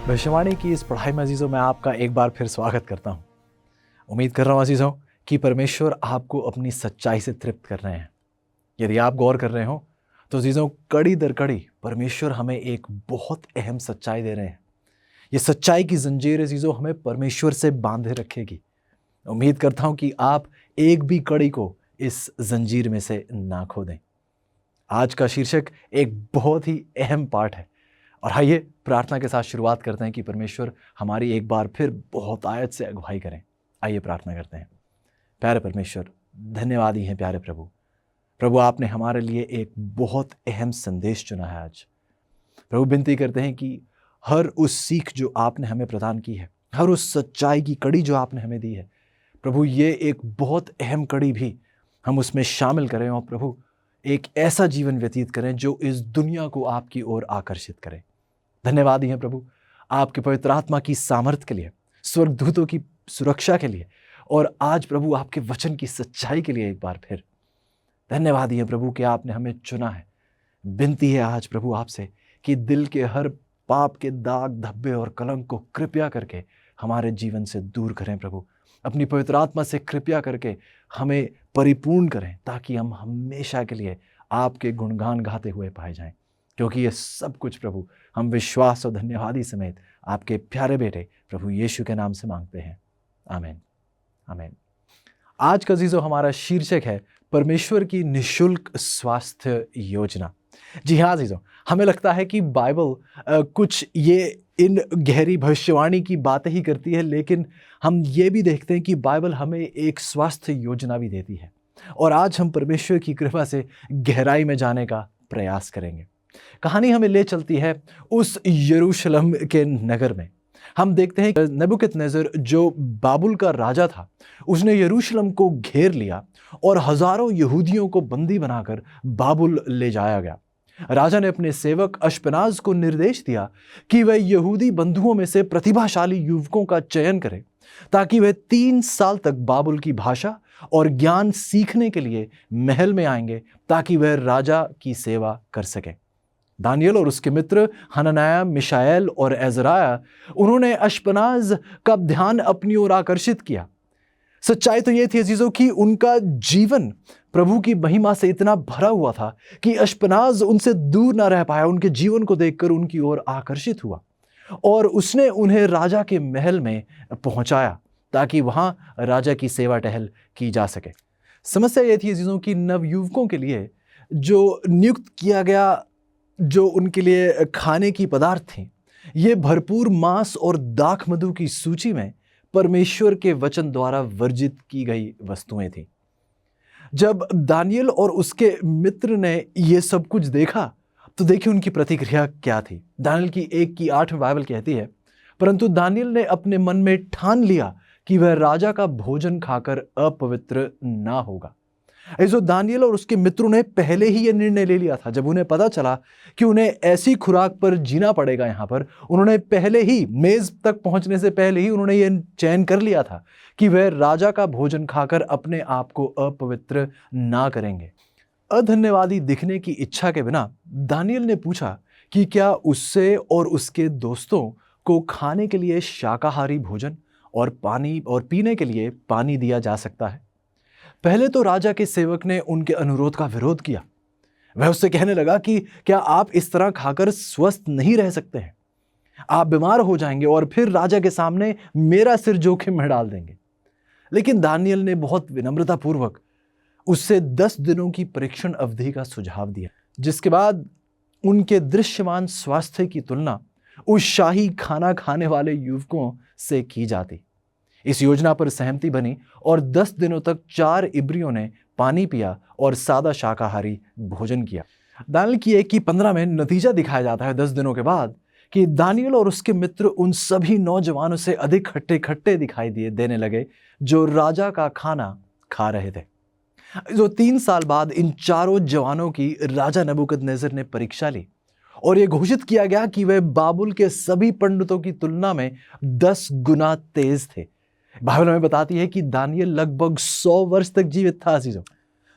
भविष्यवाणी की इस पढ़ाई में अजीज़ों मैं आपका एक बार फिर स्वागत करता हूँ। उम्मीद कर रहा हूँ अजीज़ों कि परमेश्वर आपको अपनी सच्चाई से तृप्त कर रहे हैं। यदि आप गौर कर रहे हो तो अजीज़ों कड़ी दर कड़ी परमेश्वर हमें एक बहुत अहम सच्चाई दे रहे हैं। ये सच्चाई की जंजीर अजीज़ों हमें परमेश्वर से बांधे रखेगी। उम्मीद करता हूँ कि आप एक भी कड़ी को इस जंजीर में से ना खो दें। आज का शीर्षक एक बहुत ही अहम पाठ है और आइए प्रार्थना के साथ शुरुआत करते हैं कि परमेश्वर हमारी एक बार फिर बहुत आयत से अगुवाई करें। आइए प्रार्थना करते हैं। प्यारे परमेश्वर, धन्यवाद ही हैं प्यारे प्रभु। प्रभु, आपने हमारे लिए एक बहुत अहम संदेश चुना है आज। प्रभु, विनती करते हैं कि हर उस सीख जो आपने हमें प्रदान की है, हर उस सच्चाई की कड़ी जो आपने हमें दी है, प्रभु ये एक बहुत अहम कड़ी भी हम उसमें शामिल करें और प्रभु एक ऐसा जीवन व्यतीत करें जो इस दुनिया को आपकी ओर आकर्षित करे। धन्यवाद ही हैं प्रभु आपके पवित्र आत्मा की सामर्थ्य के लिए, स्वर्गदूतों की सुरक्षा के लिए और आज प्रभु आपके वचन की सच्चाई के लिए एक बार फिर धन्यवाद ही है प्रभु कि आपने हमें चुना है। विनती है आज प्रभु आपसे कि दिल के हर पाप के दाग धब्बे और कलंक को कृपया करके हमारे जीवन से दूर करें। प्रभु अपनी पवित्र आत्मा से कृपया करके हमें परिपूर्ण करें ताकि हम हमेशा के लिए आपके गुणगान गाते हुए पाए जाएं, क्योंकि ये सब कुछ प्रभु हम विश्वास और धन्यवादी समेत आपके प्यारे बेटे प्रभु यीशु के नाम से मांगते हैं। आमीन आमीन। आज का अजीजों हमारा शीर्षक है परमेश्वर की निशुल्क स्वास्थ्य योजना। जी हाँ अजीजों, हमें लगता है कि बाइबल कुछ ये इन गहरी भविष्यवाणी की बातें ही करती है, लेकिन हम ये भी देखते हैं कि बाइबल हमें एक स्वास्थ्य योजना भी देती है। और आज हम परमेश्वर की कृपा से गहराई में जाने का प्रयास करेंगे। कहानी हमें ले चलती है उस यरूशलेम के नगर में। हम देखते हैं कि नबूकदनेस्सर जो बाबुल का राजा था, उसने यरूशलेम को घेर लिया और हजारों यहूदियों को बंदी बनाकर बाबुल ले जाया गया। राजा ने अपने सेवक अश्पनाज को निर्देश दिया कि वह यहूदी बंधुओं में से प्रतिभाशाली युवकों का चयन करे ताकि वह 3 साल तक बाबुल की भाषा और ज्ञान सीखने के लिए महल में आएंगे ताकि वह राजा की सेवा कर सके। दानियल और उसके मित्र हनन्याह, मिशाएल और एजराया, उन्होंने अश्पनाज का ध्यान अपनी ओर आकर्षित किया। सच्चाई तो यह थी अजीजों कि उनका जीवन प्रभु की महिमा से इतना भरा हुआ था कि अश्पनाज उनसे दूर ना रह पाया। उनके जीवन को देखकर उनकी ओर आकर्षित हुआ और उसने उन्हें राजा के महल में पहुंचाया ताकि वहां राजा की सेवा टहल की जा सके। समस्या यह थी अजीजों कि नवयुवकों के लिए जो नियुक्त किया गया, जो उनके लिए खाने की पदार्थ थी, ये भरपूर मांस और दाख मधु की सूची में परमेश्वर के वचन द्वारा वर्जित की गई वस्तुएं थी। जब दानियल और उसके मित्र ने यह सब कुछ देखा तो देखिए उनकी प्रतिक्रिया क्या थी। दानियल की 1:8 बाइबल कहती है, परंतु दानियल ने अपने मन में ठान लिया कि वह राजा का भोजन खाकर अपवित्र ना होगा। ऐसो दानियल और उसके मित्रों ने पहले ही यह निर्णय ले लिया था। जब उन्हें पता चला कि उन्हें ऐसी खुराक पर जीना पड़ेगा, यहाँ पर उन्होंने पहले ही मेज तक पहुंचने से पहले ही उन्होंने यह चयन कर लिया था कि वह राजा का भोजन खाकर अपने आप को अपवित्र ना करेंगे। अधन्यवादी दिखने की इच्छा के बिना दानियल ने पूछा कि क्या उससे और उसके दोस्तों को खाने के लिए शाकाहारी भोजन और पानी और पीने के लिए पानी दिया जा सकता है। पहले तो राजा के सेवक ने उनके अनुरोध का विरोध किया। वह उससे कहने लगा कि क्या आप इस तरह खाकर स्वस्थ नहीं रह सकते हैं? आप बीमार हो जाएंगे और फिर राजा के सामने मेरा सिर जोखिम में डाल देंगे। लेकिन दानियल ने बहुत विनम्रतापूर्वक उससे 10 दिनों की परीक्षण अवधि का सुझाव दिया, जिसके बाद उनके दृश्यमान स्वास्थ्य की तुलना उस शाही खाना खाने वाले युवकों से की जाती। इस योजना पर सहमति बनी और 10 दिनों तक 4 इब्रियों ने पानी पिया और सादा शाकाहारी भोजन किया। दानियल की 1:15 में नतीजा दिखाया जाता है 10 दिनों के बाद कि दानियल और उसके मित्र उन सभी नौजवानों से अधिक खट्टे खट्टे दिखाई देने लगे जो राजा का खाना खा रहे थे। जो 3 साल बाद इन चारों जवानों की राजा नबूकदनेस्सर ने परीक्षा ली और यह घोषित किया गया कि वह बाबुल के सभी पंडितों की तुलना में 10 गुना तेज थे। बाइबल हमें बताती है कि दानियल लगभग 100 वर्ष तक जीवित था। अजीजों,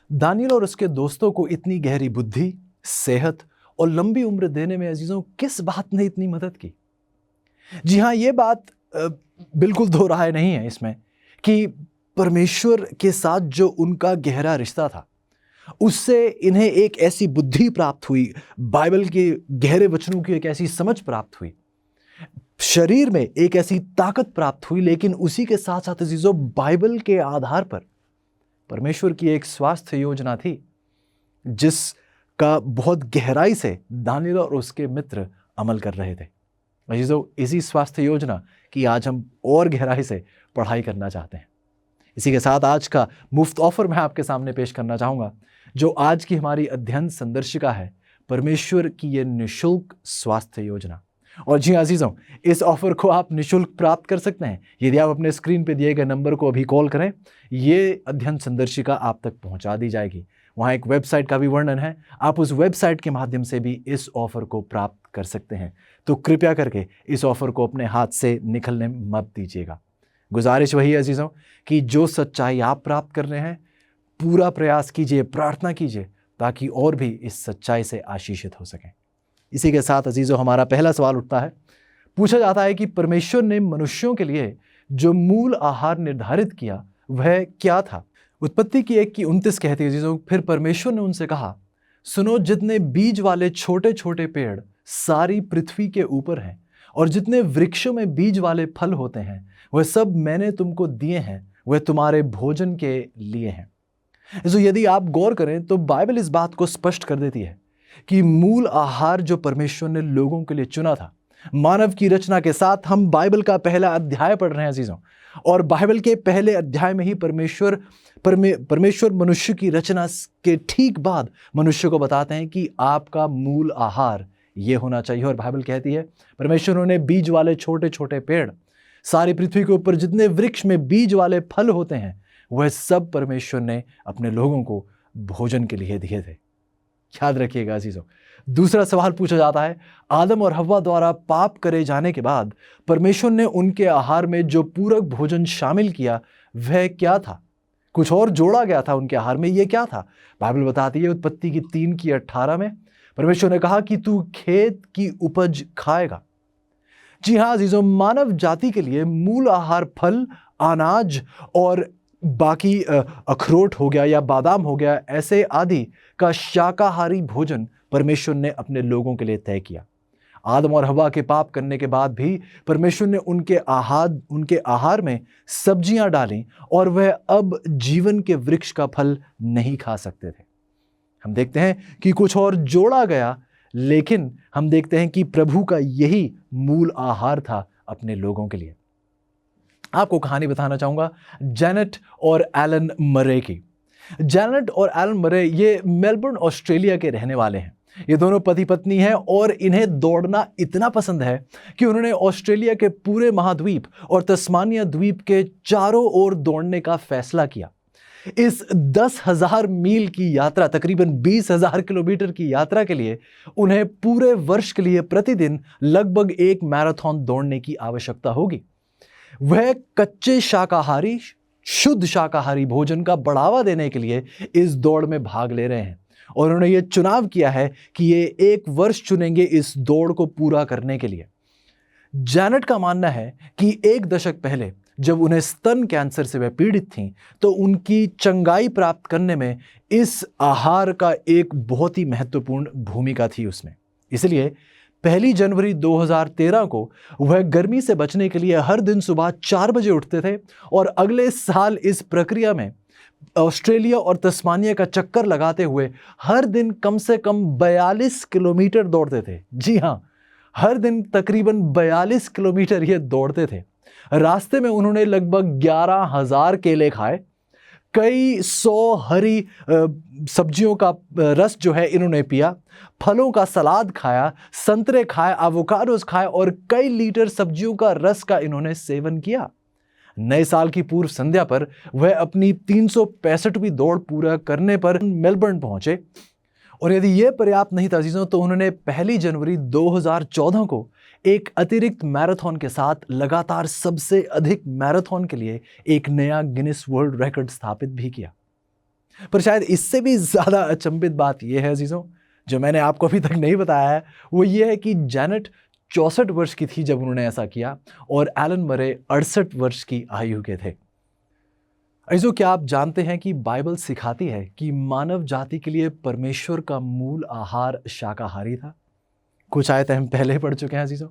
दानियल और उसके दोस्तों को इतनी गहरी बुद्धि, सेहत और लंबी उम्र देने में अजीजों किस बात ने इतनी मदद की? जी हाँ, ये बात बिल्कुल दो राय नहीं है इसमें कि परमेश्वर के साथ जो उनका गहरा रिश्ता था, उससे इन्हें एक ऐसी बुद्धि प्राप्त हुई, बाइबल के गहरे वचनों की एक ऐसी समझ प्राप्त हुई, शरीर में एक ऐसी ताकत प्राप्त हुई, लेकिन उसी के साथ साथ अजीजों, बाइबल के आधार पर परमेश्वर की एक स्वास्थ्य योजना थी, जिसका बहुत गहराई से दानिएल और उसके मित्र अमल कर रहे थे। अजीजों, इसी स्वास्थ्य योजना की आज हम और गहराई से पढ़ाई करना चाहते हैं। इसी के साथ आज का मुफ्त ऑफर मैं आपके सामने पेश करना चाहूँगा, जो आज की हमारी अध्ययन संदर्शिका है, परमेश्वर की ये निःशुल्क स्वास्थ्य योजना। और जी अजीजों, इस ऑफर को आप निःशुल्क प्राप्त कर सकते हैं यदि आप अपने स्क्रीन पे दिए गए नंबर को अभी कॉल करें। ये अध्ययन संदर्शिका आप तक पहुंचा दी जाएगी। वहाँ एक वेबसाइट का भी वर्णन है, आप उस वेबसाइट के माध्यम से भी इस ऑफर को प्राप्त कर सकते हैं। तो कृपया करके इस ऑफर को अपने हाथ से निकलने मत दीजिएगा। गुजारिश वही है अजीजों कि जो सच्चाई आप प्राप्त कर रहे हैं, पूरा प्रयास कीजिए, प्रार्थना कीजिए, ताकि और भी इस सच्चाई से आशीषित हो सकें। इसी के साथ अजीजों, हमारा पहला सवाल उठता है, पूछा जाता है कि परमेश्वर ने मनुष्यों के लिए जो मूल आहार निर्धारित किया वह क्या था। उत्पत्ति की 1:29 कहती है अजीजों, फिर परमेश्वर ने उनसे कहा, सुनो, जितने बीज वाले छोटे छोटे पेड़ सारी पृथ्वी के ऊपर हैं और जितने वृक्षों में बीज वाले फल होते हैं, वह सब मैंने तुमको दिए हैं, वह तुम्हारे भोजन के लिए हैं। तो यदि आप गौर करें तो बाइबल इस बात को स्पष्ट कर देती है कि मूल आहार जो परमेश्वर ने लोगों के लिए चुना था, मानव की रचना के साथ हम बाइबल का पहला अध्याय पढ़ रहे हैं अजीजों, और बाइबल के पहले अध्याय में ही परमेश्वर मनुष्य की रचना के ठीक बाद मनुष्य को बताते हैं कि आपका मूल आहार ये होना चाहिए। और बाइबल कहती है, परमेश्वर ने बीज वाले छोटे छोटे पेड़, सारी पृथ्वी के ऊपर जितने वृक्ष में बीज वाले फल होते हैं, वह सब परमेश्वर ने अपने लोगों को भोजन के लिए दिए थे। याद रखिएगा अजीजों। दूसरा सवाल पूछा जाता है, आदम और हव्वा द्वारा पाप करे जाने के बाद परमेश्वर ने उनके आहार में जो पूरक भोजन शामिल किया वह क्या था। कुछ और जोड़ा गया था उनके आहार में, यह क्या था? बाइबल बताती है उत्पत्ति की 3:18 में, परमेश्वर ने कहा कि तू खेत की उपज खाएगा। जी हाँ अजीजों, मानव जाति के लिए मूल आहार फल, अनाज और बाकी अखरोट हो गया या बादाम हो गया, ऐसे आदि का शाकाहारी भोजन परमेश्वर ने अपने लोगों के लिए तय किया। आदम और हवा के पाप करने के बाद भी परमेश्वर ने उनके आहार में सब्जियां डाली और वह अब जीवन के वृक्ष का फल नहीं खा सकते थे। हम देखते हैं कि कुछ और जोड़ा गया, लेकिन हम देखते हैं कि प्रभु का यही मूल आहार था अपने लोगों के लिए। आपको कहानी बताना चाहूंगा जेनेट और एलन मरे की। जेनेट और एलन मरे ये मेलबर्न ऑस्ट्रेलिया के रहने वाले हैं। ये दोनों पति पत्नी हैं और इन्हें दौड़ना इतना पसंद है कि उन्होंने ऑस्ट्रेलिया के पूरे महाद्वीप और तस्मानिया द्वीप के चारों ओर दौड़ने का फैसला किया। इस 10,000 मील की यात्रा, तकरीबन 20,000 किलोमीटर की यात्रा के लिए उन्हें पूरे वर्ष के लिए प्रतिदिन लगभग 1 मैराथन दौड़ने की आवश्यकता होगी। वह कच्चे शाकाहारी, शुद्ध शाकाहारी भोजन का बढ़ावा देने के लिए इस दौड़ में भाग ले रहे हैं और उन्होंने ये चुनाव किया है कि ये 1 वर्ष चुनेंगे इस दौड़ को पूरा करने के लिए। जेनेट का मानना है कि 1 दशक पहले जब उन्हें स्तन कैंसर से वह पीड़ित थीं, तो उनकी चंगाई प्राप्त करने में इस आहार का एक बहुत ही महत्वपूर्ण भूमिका थी उसमें। इसलिए 1 जनवरी 2013 को वह गर्मी से बचने के लिए हर दिन सुबह 4 बजे उठते थे और अगले साल इस प्रक्रिया में ऑस्ट्रेलिया और तस्मानिया का चक्कर लगाते हुए हर दिन कम से कम 42 किलोमीटर दौड़ते थे। जी हाँ, हर दिन तकरीबन 42 किलोमीटर ये दौड़ते थे। रास्ते में उन्होंने लगभग 11,000 केले खाए, कई 100 हरी सब्जियों का रस जो है इन्होंने पिया, फलों का सलाद खाया, संतरे खाए, एवोकाडोस खाए और कई लीटर सब्जियों का रस का इन्होंने सेवन किया। नए साल की पूर्व संध्या पर वह अपनी 365वीं दौड़ पूरा करने पर मेलबर्न पहुंचे और यदि यह पर्याप्त नहीं था अजीजों, तो उन्होंने 1 जनवरी 2014 को एक अतिरिक्त मैराथन के साथ लगातार सबसे अधिक मैराथन के लिए एक नया गिनीज वर्ल्ड रिकॉर्ड स्थापित भी किया। पर शायद इससे भी ज्यादा अचंभित बात यह है अजीजों, जो मैंने आपको अभी तक नहीं बताया है, वो ये है कि जेनेट 64 वर्ष की थी जब उन्होंने ऐसा किया और एलन मरे 68 वर्ष की आयु के थे। ऐसो क्या आप जानते हैं कि बाइबल सिखाती है कि मानव जाति के लिए परमेश्वर का मूल आहार शाकाहारी था। कुछ आयतें हम पहले पढ़ चुके हैं अजीजों,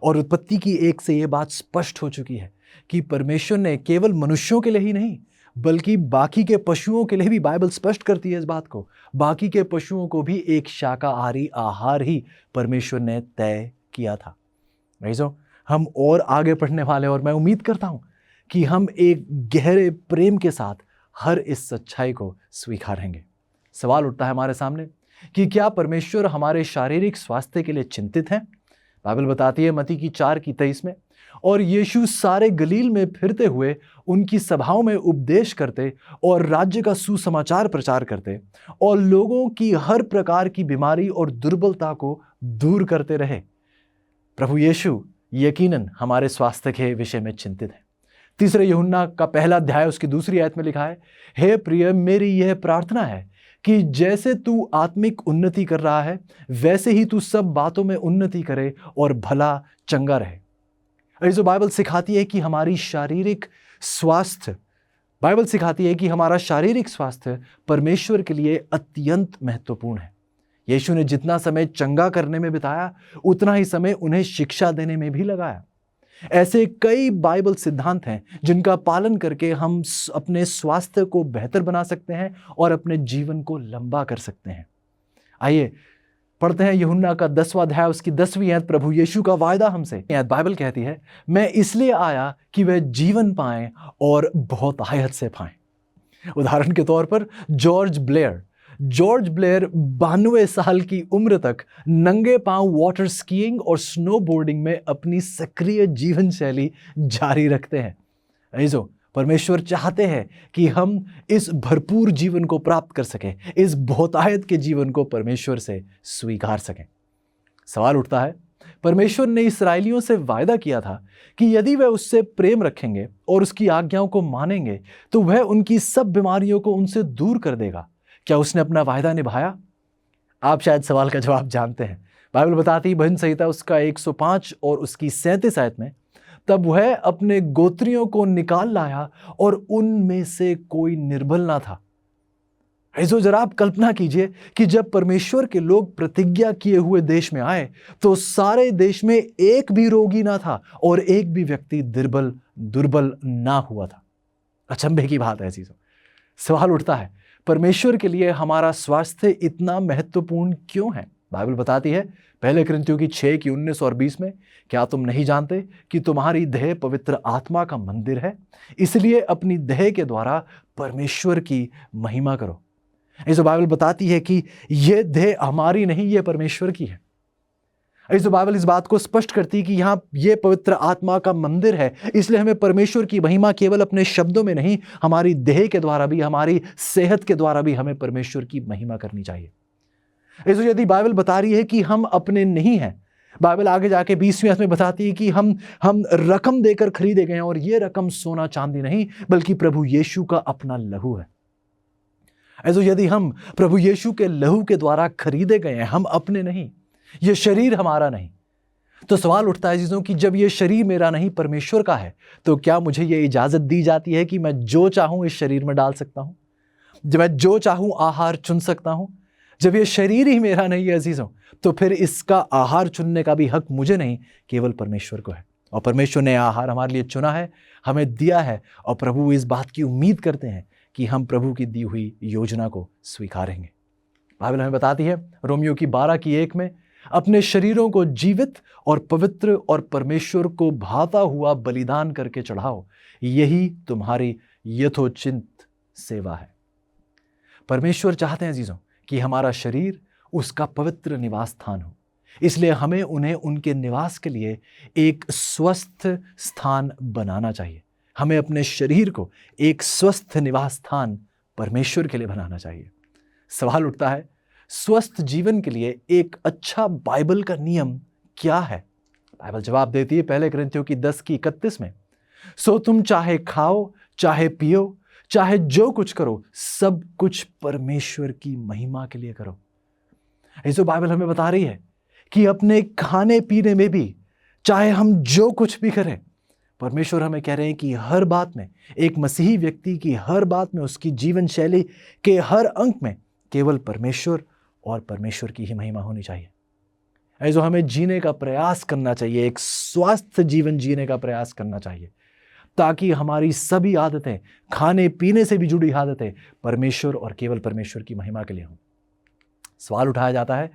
और उत्पत्ति की 1 से ये बात स्पष्ट हो चुकी है कि परमेश्वर ने केवल मनुष्यों के लिए ही नहीं बल्कि बाकी के पशुओं के लिए भी, बाइबल स्पष्ट करती है इस बात को, बाकी के पशुओं को भी एक शाकाहारी आहार ही परमेश्वर ने तय किया था। अजीजों, हम और आगे पढ़ने वाले, और मैं उम्मीद करता हूं कि हम एक गहरे प्रेम के साथ हर इस सच्चाई को स्वीकारेंगे। सवाल उठता है हमारे सामने कि क्या परमेश्वर हमारे शारीरिक स्वास्थ्य के लिए चिंतित है? बाइबल बताती है मत्ती की 4:23 में, और यीशु सारे गलील में फिरते हुए उनकी सभाओं में उपदेश करते और राज्य का सुसमाचार प्रचार करते और लोगों की हर प्रकार की बीमारी और दुर्बलता को दूर करते रहे। प्रभु यीशु यकीनन हमारे स्वास्थ्य के विषय में चिंतित है। 3 यूहन्ना का 1 अध्याय उसकी 2 आयत में लिखा है, हे प्रिय, मेरी यह प्रार्थना है कि जैसे तू आत्मिक उन्नति कर रहा है वैसे ही तू सब बातों में उन्नति करे और भला चंगा रहे। जो बाइबल सिखाती है कि हमारी शारीरिक स्वास्थ्य, बाइबल सिखाती है कि हमारा शारीरिक स्वास्थ्य परमेश्वर के लिए अत्यंत महत्वपूर्ण है। यीशु ने जितना समय चंगा करने में बिताया उतना ही समय उन्हें शिक्षा देने में भी लगाया। ऐसे कई बाइबल सिद्धांत हैं जिनका पालन करके हम अपने स्वास्थ्य को बेहतर बना सकते हैं और अपने जीवन को लंबा कर सकते हैं। आइए पढ़ते हैं यूहन्ना का 10वां अध्याय उसकी 10वीं आयत। प्रभु यीशु का वायदा हमसे, बाइबल कहती है, मैं इसलिए आया कि वह जीवन पाएं और बहुत आयत से पाएं। उदाहरण के तौर पर जॉर्ज ब्लेयर 92 साल की उम्र तक नंगे पांव वाटर स्कीइंग और स्नोबोर्डिंग में अपनी सक्रिय जीवन शैली जारी रखते हैं। ऐसो परमेश्वर चाहते हैं कि हम इस भरपूर जीवन को प्राप्त कर सकें, इस बहुतायत के जीवन को परमेश्वर से स्वीकार सकें। सवाल उठता है, परमेश्वर ने इस्राएलियों से वायदा किया था कि यदि वह उससे प्रेम रखेंगे और उसकी आज्ञाओं को मानेंगे तो वह उनकी सब बीमारियों को उनसे दूर कर देगा। क्या उसने अपना वायदा निभाया? आप शायद सवाल का जवाब जानते हैं। बाइबल बताती है भजन संहिता उसका 105 और उसकी 37 आयत में, तब वह अपने गोत्रियों को निकाल लाया और उनमें से कोई निर्बल ना था। ऐसो जरा आप कल्पना कीजिए कि जब परमेश्वर के लोग प्रतिज्ञा किए हुए देश में आए तो सारे देश में एक भी रोगी ना था और एक भी व्यक्ति दुर्बल ना हुआ था। अचंभे की बात है चीजों। सवाल उठता है, परमेश्वर के लिए हमारा स्वास्थ्य इतना महत्वपूर्ण क्यों है? बाइबल बताती है 1 कुरिन्थियों की 6:19 और 20 में, क्या तुम नहीं जानते कि तुम्हारी देह पवित्र आत्मा का मंदिर है, इसलिए अपनी देह के द्वारा परमेश्वर की महिमा करो। ऐसो बाइबल बताती है कि यह देह हमारी नहीं, यह परमेश्वर की है। ऐसो बाइबल इस बात को स्पष्ट करती है कि यहाँ ये पवित्र आत्मा का मंदिर है, इसलिए हमें परमेश्वर की महिमा केवल अपने शब्दों में नहीं, हमारी देह के द्वारा भी, हमारी सेहत के द्वारा भी हमें परमेश्वर की महिमा करनी चाहिए। ऐसो यदि बाइबल बता रही है कि हम अपने नहीं हैं, बाइबल आगे जाके 20वीं आयत में बताती है कि हम रकम देकर खरीदे गए हैं और ये रकम सोना चांदी नहीं बल्कि प्रभु यीशु का अपना लहू है। ऐसो यदि हम प्रभु यीशु के लहू के द्वारा खरीदे गए हैं, हम अपने नहीं, ये शरीर हमारा नहीं, तो सवाल उठता है चीजों कि जब ये शरीर मेरा नहीं परमेश्वर का है तो क्या मुझे ये इजाजत दी जाती है कि मैं जो चाहूं इस शरीर में डाल सकता हूं, जब मैं जो चाहूं आहार चुन सकता हूं? जब ये शरीर ही मेरा नहीं है अजीजों, तो फिर इसका आहार चुनने का भी हक मुझे नहीं, केवल परमेश्वर को है। और परमेश्वर ने आहार हमारे लिए चुना है, हमें दिया है, और प्रभु इस बात की उम्मीद करते हैं कि हम प्रभु की दी हुई योजना को स्वीकारेंगे। बाइबल हमें बताती है रोमियो की 12:1 में, अपने शरीरों को जीवित और पवित्र और परमेश्वर को भाता हुआ बलिदान करके चढ़ाओ, यही तुम्हारी यथोचित सेवा है। परमेश्वर चाहते हैं अजीजों कि हमारा शरीर उसका पवित्र निवास स्थान हो, इसलिए हमें उन्हें उनके निवास के लिए एक स्वस्थ स्थान बनाना चाहिए। हमें अपने शरीर को एक स्वस्थ निवास स्थान परमेश्वर के लिए बनाना चाहिए। सवाल उठता है, स्वस्थ जीवन के लिए एक अच्छा बाइबल का नियम क्या है? बाइबल जवाब देती है 1 कुरिन्थियों की 10:31 में, सो तुम चाहे खाओ, चाहे पियो, चाहे जो कुछ करो, सब कुछ परमेश्वर की महिमा के लिए करो। ऐसो बाइबल हमें बता रही है कि अपने खाने पीने में भी चाहे हम जो कुछ भी करें, परमेश्वर हमें कह रहे हैं कि हर बात में, एक मसीही व्यक्ति की हर बात में, उसकी जीवन शैली के हर अंक में केवल परमेश्वर और परमेश्वर की ही महिमा होनी चाहिए। ऐसा हमें जीने का प्रयास करना चाहिए, एक स्वस्थ जीवन जीने का प्रयास करना चाहिए, ताकि हमारी सभी आदतें, खाने पीने से भी जुड़ी आदतें परमेश्वर और केवल परमेश्वर की महिमा के लिए हों। सवाल उठाया जाता है,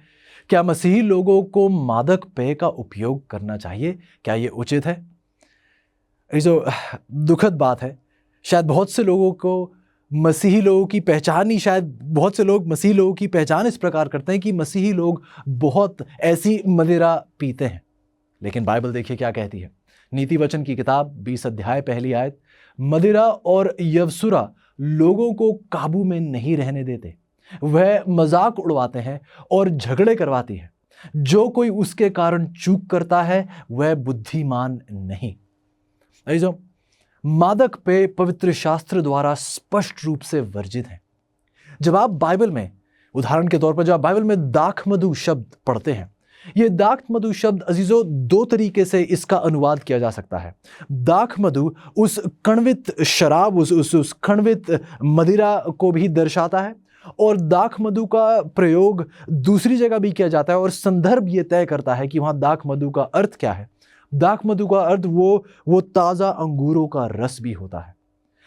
क्या मसीही लोगों को मादक पेय का उपयोग करना चाहिए? क्या ये उचित है? ये जो दुखद बात है, शायद बहुत से लोगों को मसीही लोगों की पहचान ही, शायद बहुत से लोग मसीही लोगों की पहचान इस प्रकार करते हैं कि मसीही लोग बहुत ऐसी मदिरा पीते हैं। लेकिन बाइबल देखिए क्या कहती है। नीति वचन की किताब 20 अध्याय पहली आयत, मदिरा और यवसुरा लोगों को काबू में नहीं रहने देते, वह मजाक उड़वाते हैं और झगड़े करवाती है। जो कोई उसके कारण चूक करता है वह बुद्धिमान नहीं। जो मादक पेय पवित्र शास्त्र द्वारा स्पष्ट रूप से वर्जित है। जब आप बाइबल में, उदाहरण के तौर पर जब आप बाइबल में दाखमधु शब्द पढ़ते हैं, यह दाखमधु शब्द अजीजों दो तरीके से इसका अनुवाद किया जा सकता है। दाखमधु उस कण्वित शराब, उस कण्वित मदिरा को भी दर्शाता है, और दाखमधु का प्रयोग दूसरी जगह भी किया जाता है, और संदर्भ यह तय करता है कि वहां दाखमधु का अर्थ क्या है। दाखमधु का अर्थ वो ताजा अंगूरों का रस भी होता है।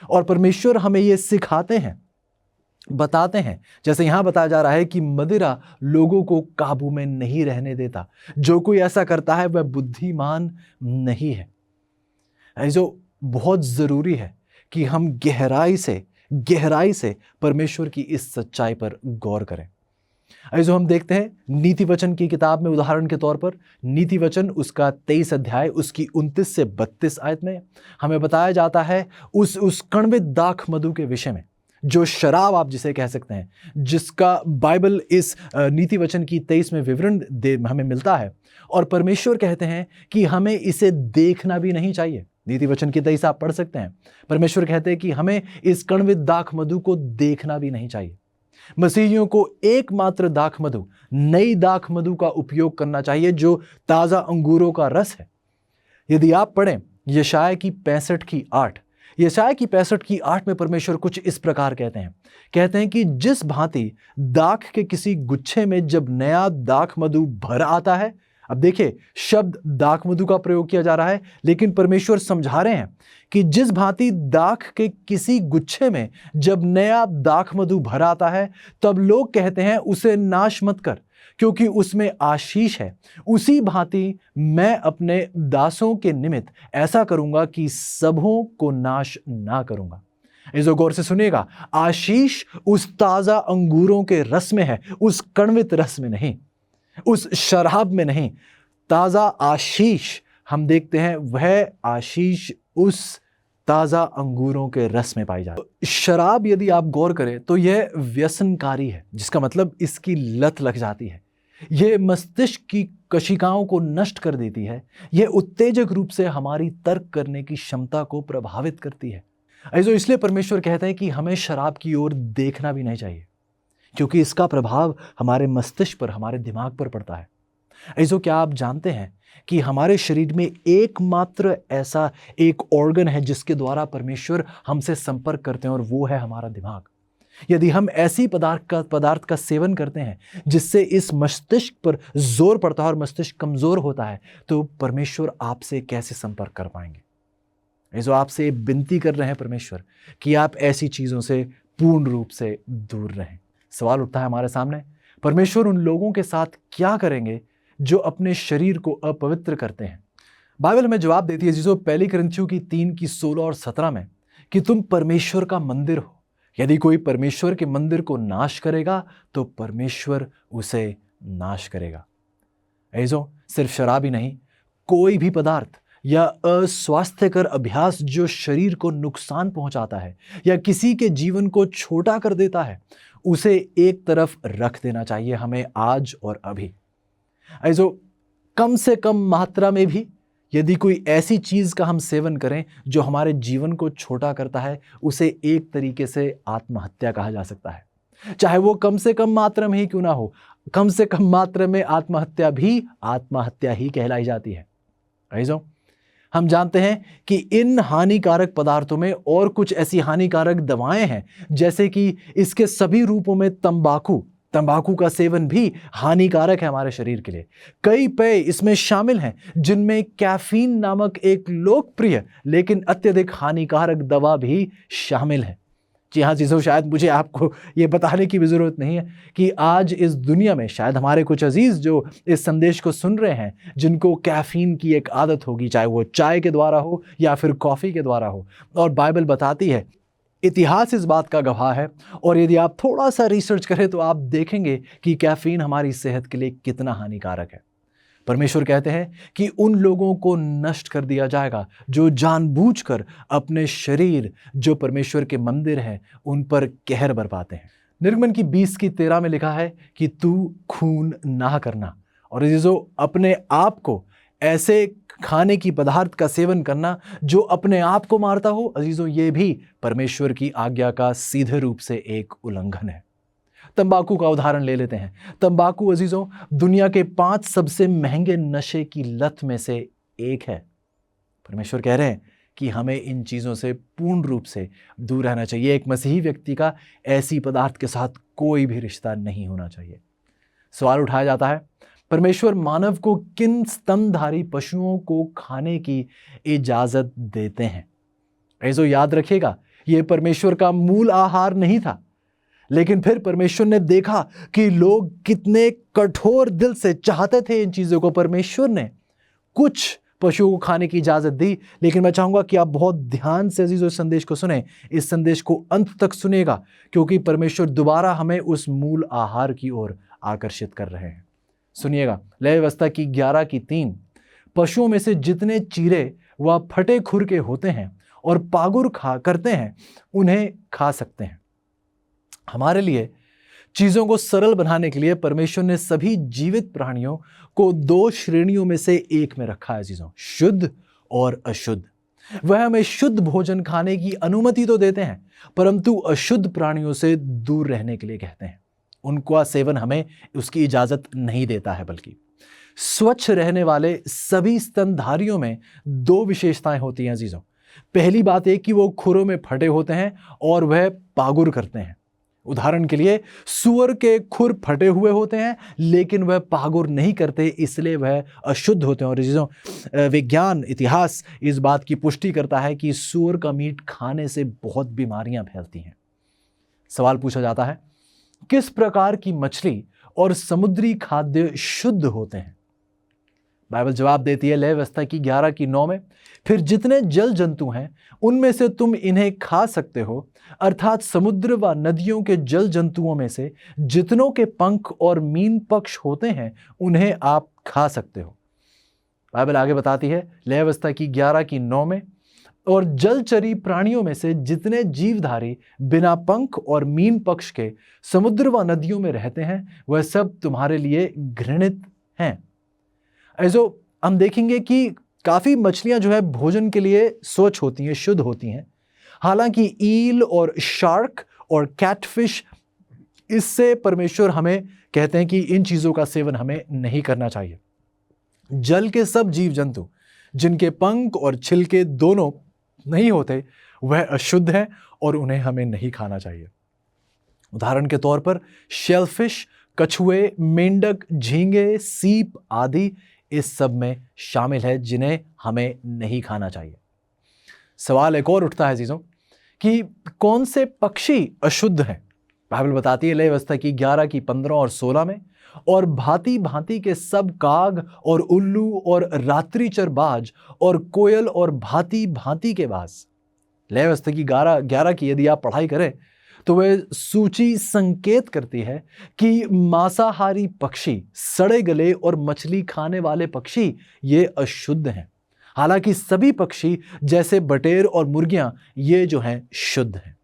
और परमेश्वर हमें ये सिखाते हैं, बताते हैं, जैसे यहां बताया जा रहा है कि मदिरा लोगों को काबू में नहीं रहने देता। जो कोई ऐसा करता है वह बुद्धिमान नहीं है। जो बहुत जरूरी है कि हम गहराई से परमेश्वर की इस सच्चाई पर गौर करें। जो हम देखते हैं नीति वचन की किताब में, उदाहरण के तौर पर नीति वचन उसका 23 अध्याय उसकी 29 से 32 आयत में हमें बताया जाता है उस कण्वित दाखमधु के विषय में, जो शराब आप जिसे कह सकते हैं, जिसका बाइबल इस नीति वचन की 23 में विवरण हमें मिलता है। और परमेश्वर कहते हैं कि हमें इसे देखना भी नहीं चाहिए। नीति वचन की 23 आप पढ़ सकते हैं। परमेश्वर कहते हैं कि हमें इस कण्वित दाखमधु को देखना भी नहीं चाहिए। मसीहियों को एकमात्र दाखमधु, नई दाखमधु का उपयोग करना चाहिए, जो ताजा अंगूरों का रस है। यदि आप पढ़ें यशाया की 65 की 8, यशाया की 65 की 8 में परमेश्वर कुछ इस प्रकार कहते हैं कि जिस भांति दाख के किसी गुच्छे में जब नया दाखमधु भर आता है, अब देखिए शब्द दाखमधु का प्रयोग किया जा रहा है, लेकिन परमेश्वर समझा रहे हैं कि जिस भांति दाख के किसी गुच्छे में जब नया दाखमधु भर आता है, तब लोग कहते हैं उसे नाश मत कर, क्योंकि उसमें आशीष है। उसी भांति मैं अपने दासों के निमित्त ऐसा करूंगा कि सबों को नाश ना करूंगा। इस गौर से सुनिएगा, आशीष उस ताजा अंगूरों के रस में है, उस कण्वित रस में नहीं, उस शराब में नहीं। ताजा आशीष हम देखते हैं, वह आशीष उस ताजा अंगूरों के रस में पाई जाती है। शराब यदि आप गौर करें तो यह व्यसनकारी है, जिसका मतलब इसकी लत लग जाती है। यह मस्तिष्क की कोशिकाओं को नष्ट कर देती है। यह उत्तेजक रूप से हमारी तर्क करने की क्षमता को प्रभावित करती है। इसलिए परमेश्वर कहते हैं कि हमें शराब की ओर देखना भी नहीं चाहिए, क्योंकि इसका प्रभाव हमारे मस्तिष्क पर, हमारे दिमाग पर पड़ता है। ऐसो क्या आप जानते हैं कि हमारे शरीर में एकमात्र ऐसा एक ऑर्गन है जिसके द्वारा परमेश्वर हमसे संपर्क करते हैं, और वो है हमारा दिमाग। यदि हम ऐसी पदार्थ का सेवन करते हैं जिससे इस मस्तिष्क पर जोर पड़ता है और मस्तिष्क कमजोर होता है, तो परमेश्वर आपसे कैसे संपर्क कर पाएंगे? ऐसो आपसे विनती कर रहे हैं परमेश्वर कि आप ऐसी चीजों से पूर्ण रूप से दूर रहें। सवाल उठता है हमारे सामने, परमेश्वर उन लोगों के साथ क्या करेंगे जो अपने शरीर को अपवित्र करते हैं? बाइबल में जवाब देती है जीसो पहली कुरिन्थियों की 3 की 16 और 17 में कि तुम परमेश्वर का मंदिर हो। यदि कोई परमेश्वर के मंदिर को नाश करेगा तो परमेश्वर उसे नाश करेगा। ऐसो सिर्फ शराब ही नहीं, कोई भी पदार्थ या अस्वास्थ्यकर अभ्यास जो शरीर को नुकसान पहुंचाता है या किसी के जीवन को छोटा कर देता है, उसे एक तरफ रख देना चाहिए हमें आज और अभी। ऐसो कम से कम मात्रा में भी यदि कोई ऐसी चीज का हम सेवन करें जो हमारे जीवन को छोटा करता है, उसे एक तरीके से आत्महत्या कहा जा सकता है। चाहे वो कम से कम मात्रा में ही क्यों ना हो, कम से कम मात्रा में आत्महत्या भी आत्महत्या ही कहलाई जाती है। भाइयों, हम जानते हैं कि इन हानिकारक पदार्थों में और कुछ ऐसी हानिकारक दवाएं हैं, जैसे कि इसके सभी रूपों में तंबाकू का सेवन भी हानिकारक है हमारे शरीर के लिए। कई पेय इसमें शामिल हैं जिनमें कैफीन नामक एक लोकप्रिय लेकिन अत्यधिक हानिकारक दवा भी शामिल है। जी हाँ चीज़ों, शायद मुझे आपको ये बताने की भी ज़रूरत नहीं है कि आज इस दुनिया में शायद हमारे कुछ अजीज़ जो इस संदेश को सुन रहे हैं, जिनको कैफ़ीन की एक आदत होगी, चाहे वो चाय के द्वारा हो या फिर कॉफ़ी के द्वारा हो। और बाइबल बताती है, इतिहास इस बात का गवाह है, और यदि आप थोड़ा सा रिसर्च करें तो आप देखेंगे कि कैफ़ीन हमारी सेहत के लिए कितना हानिकारक है। परमेश्वर कहते हैं कि उन लोगों को नष्ट कर दिया जाएगा जो जानबूझकर अपने शरीर, जो परमेश्वर के मंदिर हैं, उन पर कहर बरपाते हैं। निर्गमन की 20:13 में लिखा है कि तू खून ना करना, और अजीजों अपने आप को ऐसे खाने की पदार्थ का सेवन करना जो अपने आप को मारता हो, अजीजों ये भी परमेश्वर की आज्ञा का सीधे रूप से एक उल्लंघन है। तंबाकू का उदाहरण ले लेते हैं। तंबाकू अजीजों दुनिया के 5 सबसे महंगे नशे की लत में से एक है। परमेश्वर कह रहे हैं कि हमें इन चीज़ों से पूर्ण रूप से दूर रहना चाहिए। एक मसीही व्यक्ति का ऐसी पदार्थ के साथ कोई भी रिश्ता नहीं होना चाहिए। सवाल उठाया जाता है, परमेश्वर मानव को किन स्तनधारी पशुओं को खाने की इजाज़त देते हैं? ऐसो याद रखिएगा, यह परमेश्वर का मूल आहार नहीं था, लेकिन फिर परमेश्वर ने देखा कि लोग कितने कठोर दिल से चाहते थे इन चीज़ों को। परमेश्वर ने कुछ पशुओं को खाने की इजाज़त दी, लेकिन मैं चाहूँगा कि आप बहुत ध्यान से अजीजों इस संदेश को सुने, इस संदेश को अंत तक सुनिएगा, क्योंकि परमेश्वर दोबारा हमें उस मूल आहार की ओर आकर्षित कर रहे हैं। सुनिएगा, लय व्यवस्था की 11:3, पशुओं में से जितने चीरे व फटे खुर के होते हैं और पागुर करते हैं, उन्हें खा सकते हैं। हमारे लिए चीज़ों को सरल बनाने के लिए परमेश्वर ने सभी जीवित प्राणियों को 2 श्रेणियों में से एक में रखा है चीज़ों, शुद्ध और अशुद्ध। वह हमें शुद्ध भोजन खाने की अनुमति तो देते हैं, परंतु अशुद्ध प्राणियों से दूर रहने के लिए कहते हैं। उनका सेवन हमें उसकी इजाज़त नहीं देता है, बल्कि स्वच्छ रहने वाले सभी स्तनधारियों में 2 विशेषताएं होती हैं अजीजों। पहली बात है कि वो खुरों में फटे होते हैं और वह पागुर करते हैं। उदाहरण के लिए सूअर के खुर फटे हुए होते हैं, लेकिन वह पागुर नहीं करते, इसलिए वह अशुद्ध होते हैं। और चीज़ों, विज्ञान, इतिहास इस बात की पुष्टि करता है कि सूअर का मीट खाने से बहुत बीमारियां फैलती हैं। सवाल पूछा जाता है, किस प्रकार की मछली और समुद्री खाद्य शुद्ध होते हैं? बाइबल जवाब देती है लय व्यवस्था की 11:9 में, फिर जितने जल जंतु हैं उनमें से तुम इन्हें खा सकते हो, अर्थात समुद्र व नदियों के जल जंतुओं में से जितनों के पंख और मीन पक्ष होते हैं उन्हें आप खा सकते हो। बाइबल आगे बताती है लय व्यवस्था की 11:9 में, और जलचरी प्राणियों में से जितने जीवधारी बिना पंख और मीन पक्ष के समुद्र व नदियों में रहते हैं, वह सब तुम्हारे लिए घृणित हैं। ऐसो हम देखेंगे कि काफ़ी मछलियां जो है भोजन के लिए स्वच्छ होती हैं, शुद्ध होती हैं। हालांकि ईल और शार्क और कैटफिश, इससे परमेश्वर हमें कहते हैं कि इन चीज़ों का सेवन हमें नहीं करना चाहिए। जल के सब जीव जंतु जिनके पंख और छिलके दोनों नहीं होते, वह अशुद्ध हैं और उन्हें हमें नहीं खाना चाहिए। उदाहरण के तौर पर शेलफिश, कछुए, मेंढक, झींगे, सीप आदि इस सब में शामिल है, जिन्हें हमें नहीं खाना चाहिए। सवाल एक और उठता है चीज़ों कि कौन से पक्षी अशुद्ध हैं? बाइबल बताती है लय व्यवस्था की 11:15 और 16 में, और भांति भांति के सब काग और उल्लू और रात्रिचर बाज और कोयल और भांति भांति के बाज। लय व्यवस्था की 11 की यदि आप पढ़ाई करें तो वह सूची संकेत करती है कि मांसाहारी पक्षी, सड़े गले और मछली खाने वाले पक्षी ये अशुद्ध हैं। हालांकि सभी पक्षी जैसे बटेर और मुर्गियां ये जो हैं शुद्ध हैं।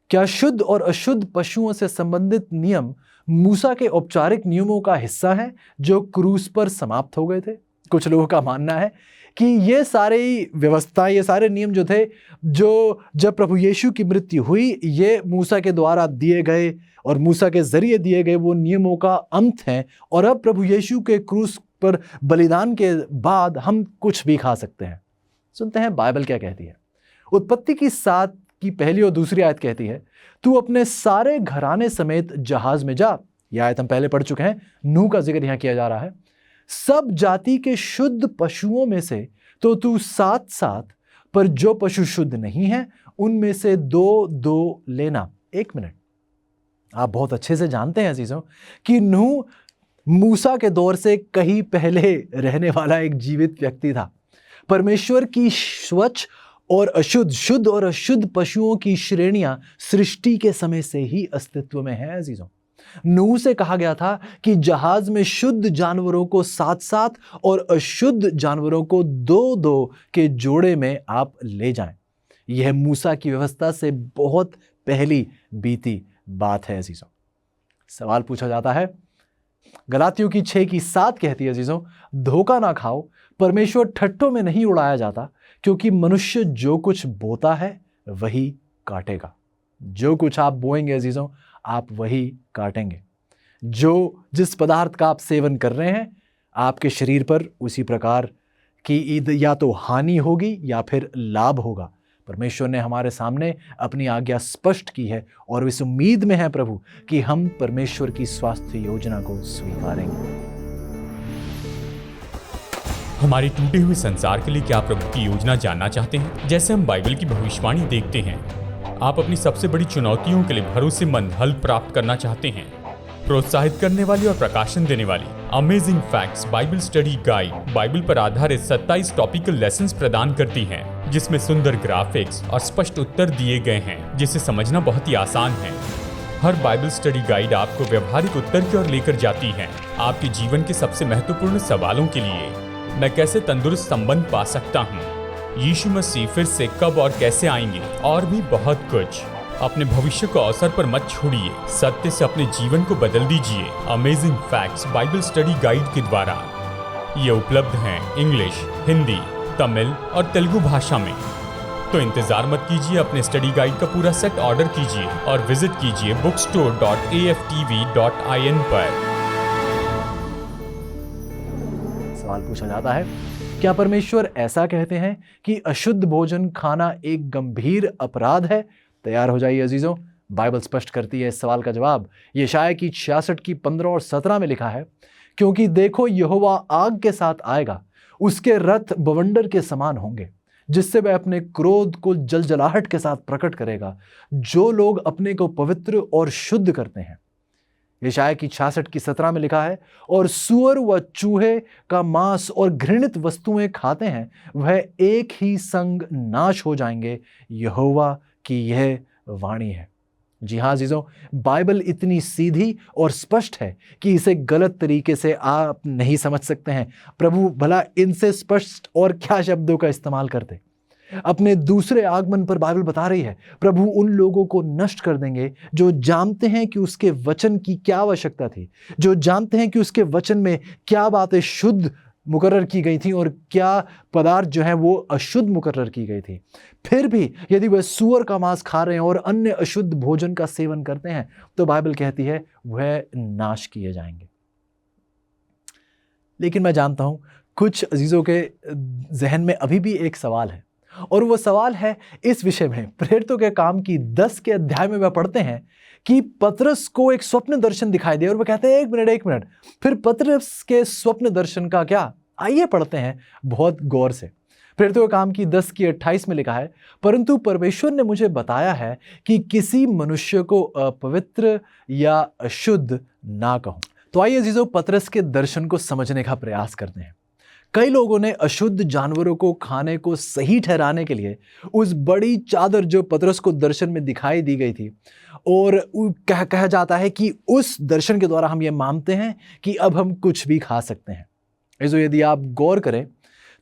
क्या शुद्ध और अशुद्ध पशुओं से संबंधित नियम मूसा के औपचारिक नियमों का हिस्सा हैं जो क्रूस पर समाप्त हो गए थे? कुछ लोगों का मानना है कि ये सारी व्यवस्थाएं, ये सारे नियम जो थे, जो जब प्रभु यीशु की मृत्यु हुई, ये मूसा के द्वारा दिए गए और मूसा के जरिए दिए गए वो नियमों का अंत है, और अब प्रभु यीशु के क्रूस पर बलिदान के बाद हम कुछ भी खा सकते हैं। सुनते हैं बाइबल क्या कहती है। उत्पत्ति की 7 की पहली और दूसरी आयत कहती है, तू अपने सारे घराने समेत जहाज में जा। यह आयत हम पहले पढ़ चुके हैं, नूह का जिक्र यहां किया जा रहा है। सब जाति के शुद्ध पशुओं में से तो तू 7-7, पर जो पशु शुद्ध नहीं है उनमें से 2-2 लेना। एक मिनट, आप बहुत अच्छे से जानते हैं अजीजों कि नूह मूसा के दौर से कहीं पहले रहने वाला एक जीवित व्यक्ति था। परमेश्वर की स्वच्छ और अशुद्ध, शुद्ध और अशुद्ध पशुओं की श्रेणियां सृष्टि के समय से ही अस्तित्व में है अजीजों। नूह से कहा गया था कि जहाज में शुद्ध जानवरों को 7-7 और अशुद्ध जानवरों को 2-2 के जोड़े में आप ले जाएं। यह मूसा की व्यवस्था से बहुत पहली बीती बात है अजीजों। सवाल पूछा जाता है, गलातियों की 6:7 कहती है अजीजों, धोखा ना खाओ, परमेश्वर ठट्ठों में नहीं उड़ाया जाता, क्योंकि मनुष्य जो कुछ बोता है वही काटेगा। जो कुछ आप बोएंगे अजीजों, आप वही काटेंगे। जिस पदार्थ का आप सेवन कर रहे हैं, आपके शरीर पर उसी प्रकार की या तो हानि होगी या फिर लाभ होगा। परमेश्वर ने हमारे सामने अपनी आज्ञा स्पष्ट की है और इस उम्मीद में है प्रभु कि हम परमेश्वर की स्वास्थ्य योजना को स्वीकारेंगे। हमारे टूटे हुए संसार के लिए क्या प्रभु की योजना जानना चाहते हैं? जैसे हम बाइबल की भविष्यवाणी देखते हैं, आप अपनी सबसे बड़ी चुनौतियों के लिए भरोसेमंद हल प्राप्त करना चाहते हैं। प्रोत्साहित करने वाली और प्रकाशन देने वाली amazing facts Bible study guide Bible पर आधारित 27 टॉपिकल लेसन्स प्रदान करती हैं, जिसमें सुंदर ग्राफिक्स और स्पष्ट उत्तर दिए गए हैं, जिसे समझना बहुत ही आसान है। हर बाइबल स्टडी गाइड आपको व्यवहारिक उत्तर की ओर लेकर जाती है, आपके जीवन के सबसे महत्वपूर्ण सवालों के लिए। मैं कैसे तंदुरुस्त संबंध पा सकता हूँ, यीशु मसीह फिर से कब और कैसे आएंगे, और भी बहुत कुछ। अपने भविष्य को अवसर पर मत छोड़िए, सत्य से अपने जीवन को बदल दीजिए। Amazing facts Bible study guide के द्वारा ये उपलब्ध हैं इंग्लिश, हिंदी, तमिल और तेलुगु भाषा में। तो इंतजार मत कीजिए, अपने स्टडी गाइड का पूरा सेट ऑर्डर कीजिए और विजिट कीजिए bookstore.aftv.in पर। सवाल पूछा जाता है, क्या परमेश्वर ऐसा कहते हैं कि अशुद्ध भोजन खाना एक गंभीर अपराध है? तैयार हो जाइए अजीजों, बाइबल स्पष्ट करती है इस सवाल का जवाब। यशायाह की 66 की 15 और 17 में लिखा है, क्योंकि देखो यहोवा आग के साथ आएगा, उसके रथ बवंडर के समान होंगे, जिससे वह अपने क्रोध को जलजलाहट के साथ प्रकट करेगा, जो लोग अपने को पवित्र और शुद्ध करते हैं। यशायाह की 66 की 17 में लिखा है, और सूअर व चूहे का मांस और घृणित वस्तुएं खाते हैं, वह एक ही संग नाश हो जाएंगे, यहोवा की यह वाणी है। जी हाँ अजीजों, बाइबल इतनी सीधी और स्पष्ट है कि इसे गलत तरीके से आप नहीं समझ सकते हैं। प्रभु भला इनसे स्पष्ट और क्या शब्दों का इस्तेमाल करते। अपने दूसरे आगमन पर बाइबल बता रही है, प्रभु उन लोगों को नष्ट कर देंगे जो जानते हैं कि उसके वचन की क्या आवश्यकता थी, जो जानते हैं कि उसके वचन में क्या बातें शुद्ध मुकर्रर की गई थी और क्या पदार्थ जो है वो अशुद्ध मुकर्रर की गई थी। फिर भी यदि वह सूअर का मांस खा रहे हैं और अन्य अशुद्ध भोजन का सेवन करते हैं, तो बाइबल कहती है वह नाश किए जाएंगे। लेकिन मैं जानता हूं कुछ अजीजों के जहन में अभी भी एक सवाल है, और वो सवाल है इस विषय में। प्रेरितों के काम की 10 के अध्याय में वह पढ़ते हैं कि पतरस को एक स्वप्न दर्शन दिखाई दे, और वह कहते हैं एक मिनट, फिर पतरस के स्वप्न दर्शन का क्या? आइए पढ़ते हैं बहुत गौर से। प्रेरितों के काम की 10 की 28 में लिखा है, परंतु परमेश्वर ने मुझे बताया है कि किसी मनुष्य को अपवित्र या अशुद्ध ना कहूं। तो आइए अजीजों, पतरस के दर्शन को समझने का प्रयास करते हैं। कई लोगों ने अशुद्ध जानवरों को खाने को सही ठहराने के लिए उस बड़ी चादर जो पतरस को दर्शन में दिखाई दी गई थी, और कहा जाता है कि उस दर्शन के द्वारा हम ये मानते हैं कि अब हम कुछ भी खा सकते हैं। ऐसे यदि आप गौर करें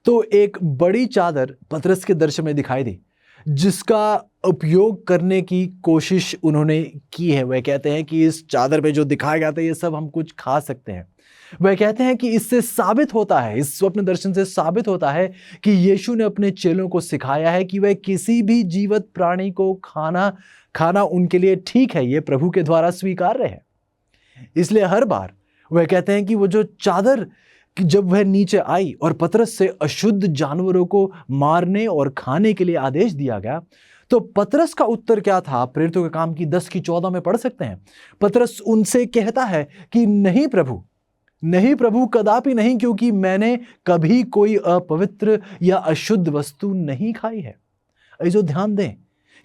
तो एक बड़ी चादर पतरस के दर्शन में दिखाई दी, जिसका उपयोग करने की कोशिश उन्होंने की है। वह कहते हैं कि इस चादर पे जो दिखाया गया था ये सब हम कुछ खा सकते हैं। वह कहते हैं कि इससे साबित होता है, इस स्वप्न दर्शन से साबित होता है कि यीशु ने अपने चेलों को सिखाया है कि वह किसी भी जीवित प्राणी को खाना उनके लिए ठीक है, ये प्रभु के द्वारा स्वीकार्य है। इसलिए हर बार वह कहते हैं कि वो जो चादर जब वह नीचे आई और पतरस से अशुद्ध जानवरों को मारने और खाने के लिए आदेश दिया गया, तो पतरस का उत्तर क्या था? प्रेरितों के काम की 10:14 में पढ़ सकते हैं। पतरस उनसे कहता है कि नहीं प्रभु, कदापि नहीं, क्योंकि मैंने कभी कोई अपवित्र या अशुद्ध वस्तु नहीं खाई है। ऐसो ध्यान दें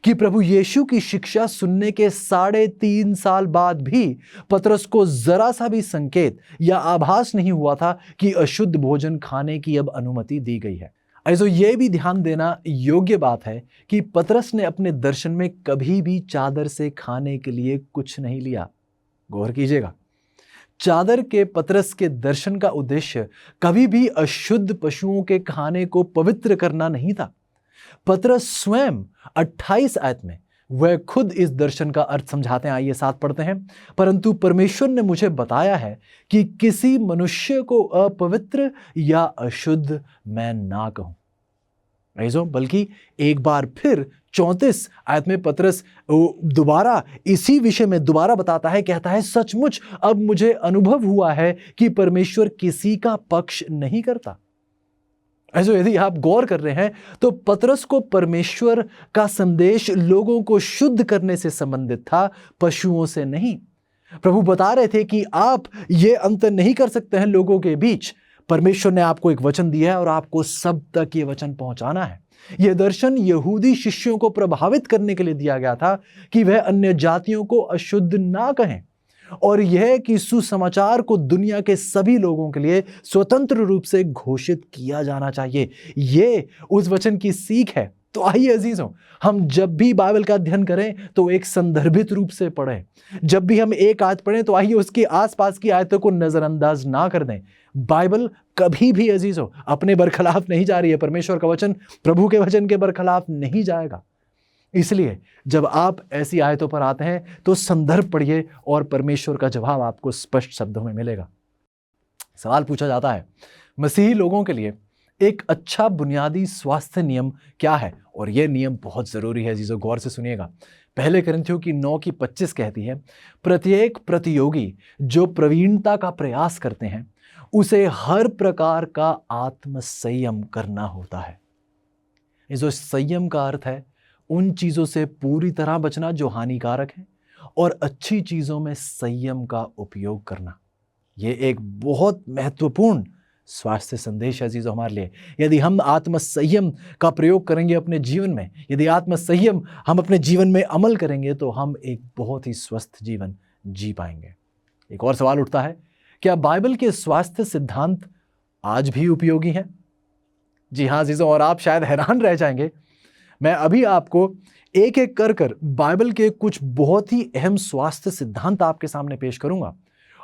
कि प्रभु यीशु की शिक्षा सुनने के 3.5 साल बाद भी पतरस को जरा सा भी संकेत या आभास नहीं हुआ था कि अशुद्ध भोजन खाने की अब अनुमति दी गई है। ऐसो ये भी ध्यान देना योग्य बात है कि पतरस ने अपने दर्शन में कभी भी चादर से खाने के लिए कुछ नहीं लिया। गौर कीजिएगा, चादर के पतरस के दर्शन का उद्देश्य कभी भी अशुद्ध पशुओं के खाने को पवित्र करना नहीं था। पतरस स्वयं 28 आयत में वह खुद इस दर्शन का अर्थ समझाते हैं। आइए साथ पढ़ते हैं। परंतु परमेश्वर ने मुझे बताया है कि किसी मनुष्य को अपवित्र या अशुद्ध मैं ना कहूं। बल्कि एक बार फिर 34 आयत में पतरस दोबारा इसी विषय में दोबारा बताता है, कहता है, सचमुच अब मुझे अनुभव हुआ है कि परमेश्वर किसी का पक्ष नहीं करता। ऐसे यदि आप गौर कर रहे हैं तो पतरस को परमेश्वर का संदेश लोगों को शुद्ध करने से संबंधित था, पशुओं से नहीं। प्रभु बता रहे थे कि आप ये अंतर नहीं कर सकते हैं लोगों के बीच। परमेश्वर ने आपको एक वचन दिया है और आपको सब तक ये वचन पहुंचाना है। यह दर्शन यहूदी शिष्यों को प्रभावित करने के लिए दिया गया था कि वह अन्य जातियों को अशुद्ध ना कहें, और यह कि सुसमाचार को दुनिया के सभी लोगों के लिए स्वतंत्र रूप से घोषित किया जाना चाहिए। ये उस वचन की सीख है। तो आइए अजीजों, हम जब भी बाइबल का अध्ययन करें तो एक संदर्भित रूप से पढ़ें। जब भी हम एक आयत पढ़ें तो आइए उसके आसपास की आयतों को नजरअंदाज ना कर दें। बाइबल कभी भी अजीजों अपने बरखलाफ नहीं जा रही है। परमेश्वर का वचन प्रभु के वचन के बरखलाफ नहीं जाएगा। इसलिए जब आप ऐसी आयतों पर आते हैं तो संदर्भ पढ़िए और परमेश्वर का जवाब आपको स्पष्ट शब्दों में मिलेगा। सवाल पूछा जाता है, मसीही लोगों के लिए एक अच्छा बुनियादी स्वास्थ्य नियम क्या है? और यह नियम बहुत जरूरी है अजीजों, गौर से सुनिएगा। पहले कोरिन्थियों की 9:25 कहती है, प्रत्येक प्रतियोगी जो प्रवीणता का प्रयास करते हैं उसे हर प्रकार का आत्म संयम करना होता है। जो संयम का अर्थ है उन चीजों से पूरी तरह बचना जो हानिकारक है, और अच्छी चीजों में संयम का उपयोग करना। यह एक बहुत महत्वपूर्ण स्वास्थ्य संदेश है अजीजों हमारे लिए। यदि हम आत्म संयम का प्रयोग करेंगे अपने जीवन में, यदि आत्म संयम हम अपने जीवन में अमल करेंगे तो हम एक बहुत ही स्वस्थ जीवन जी पाएंगे। एक और सवाल उठता है, क्या बाइबल के स्वास्थ्य सिद्धांत आज भी उपयोगी हैं? जी हाँ अजीजों, और आप शायद हैरान रह जाएंगे। मैं अभी आपको एक एक कर बाइबल के कुछ बहुत ही अहम स्वास्थ्य सिद्धांत आपके सामने पेश करूंगा,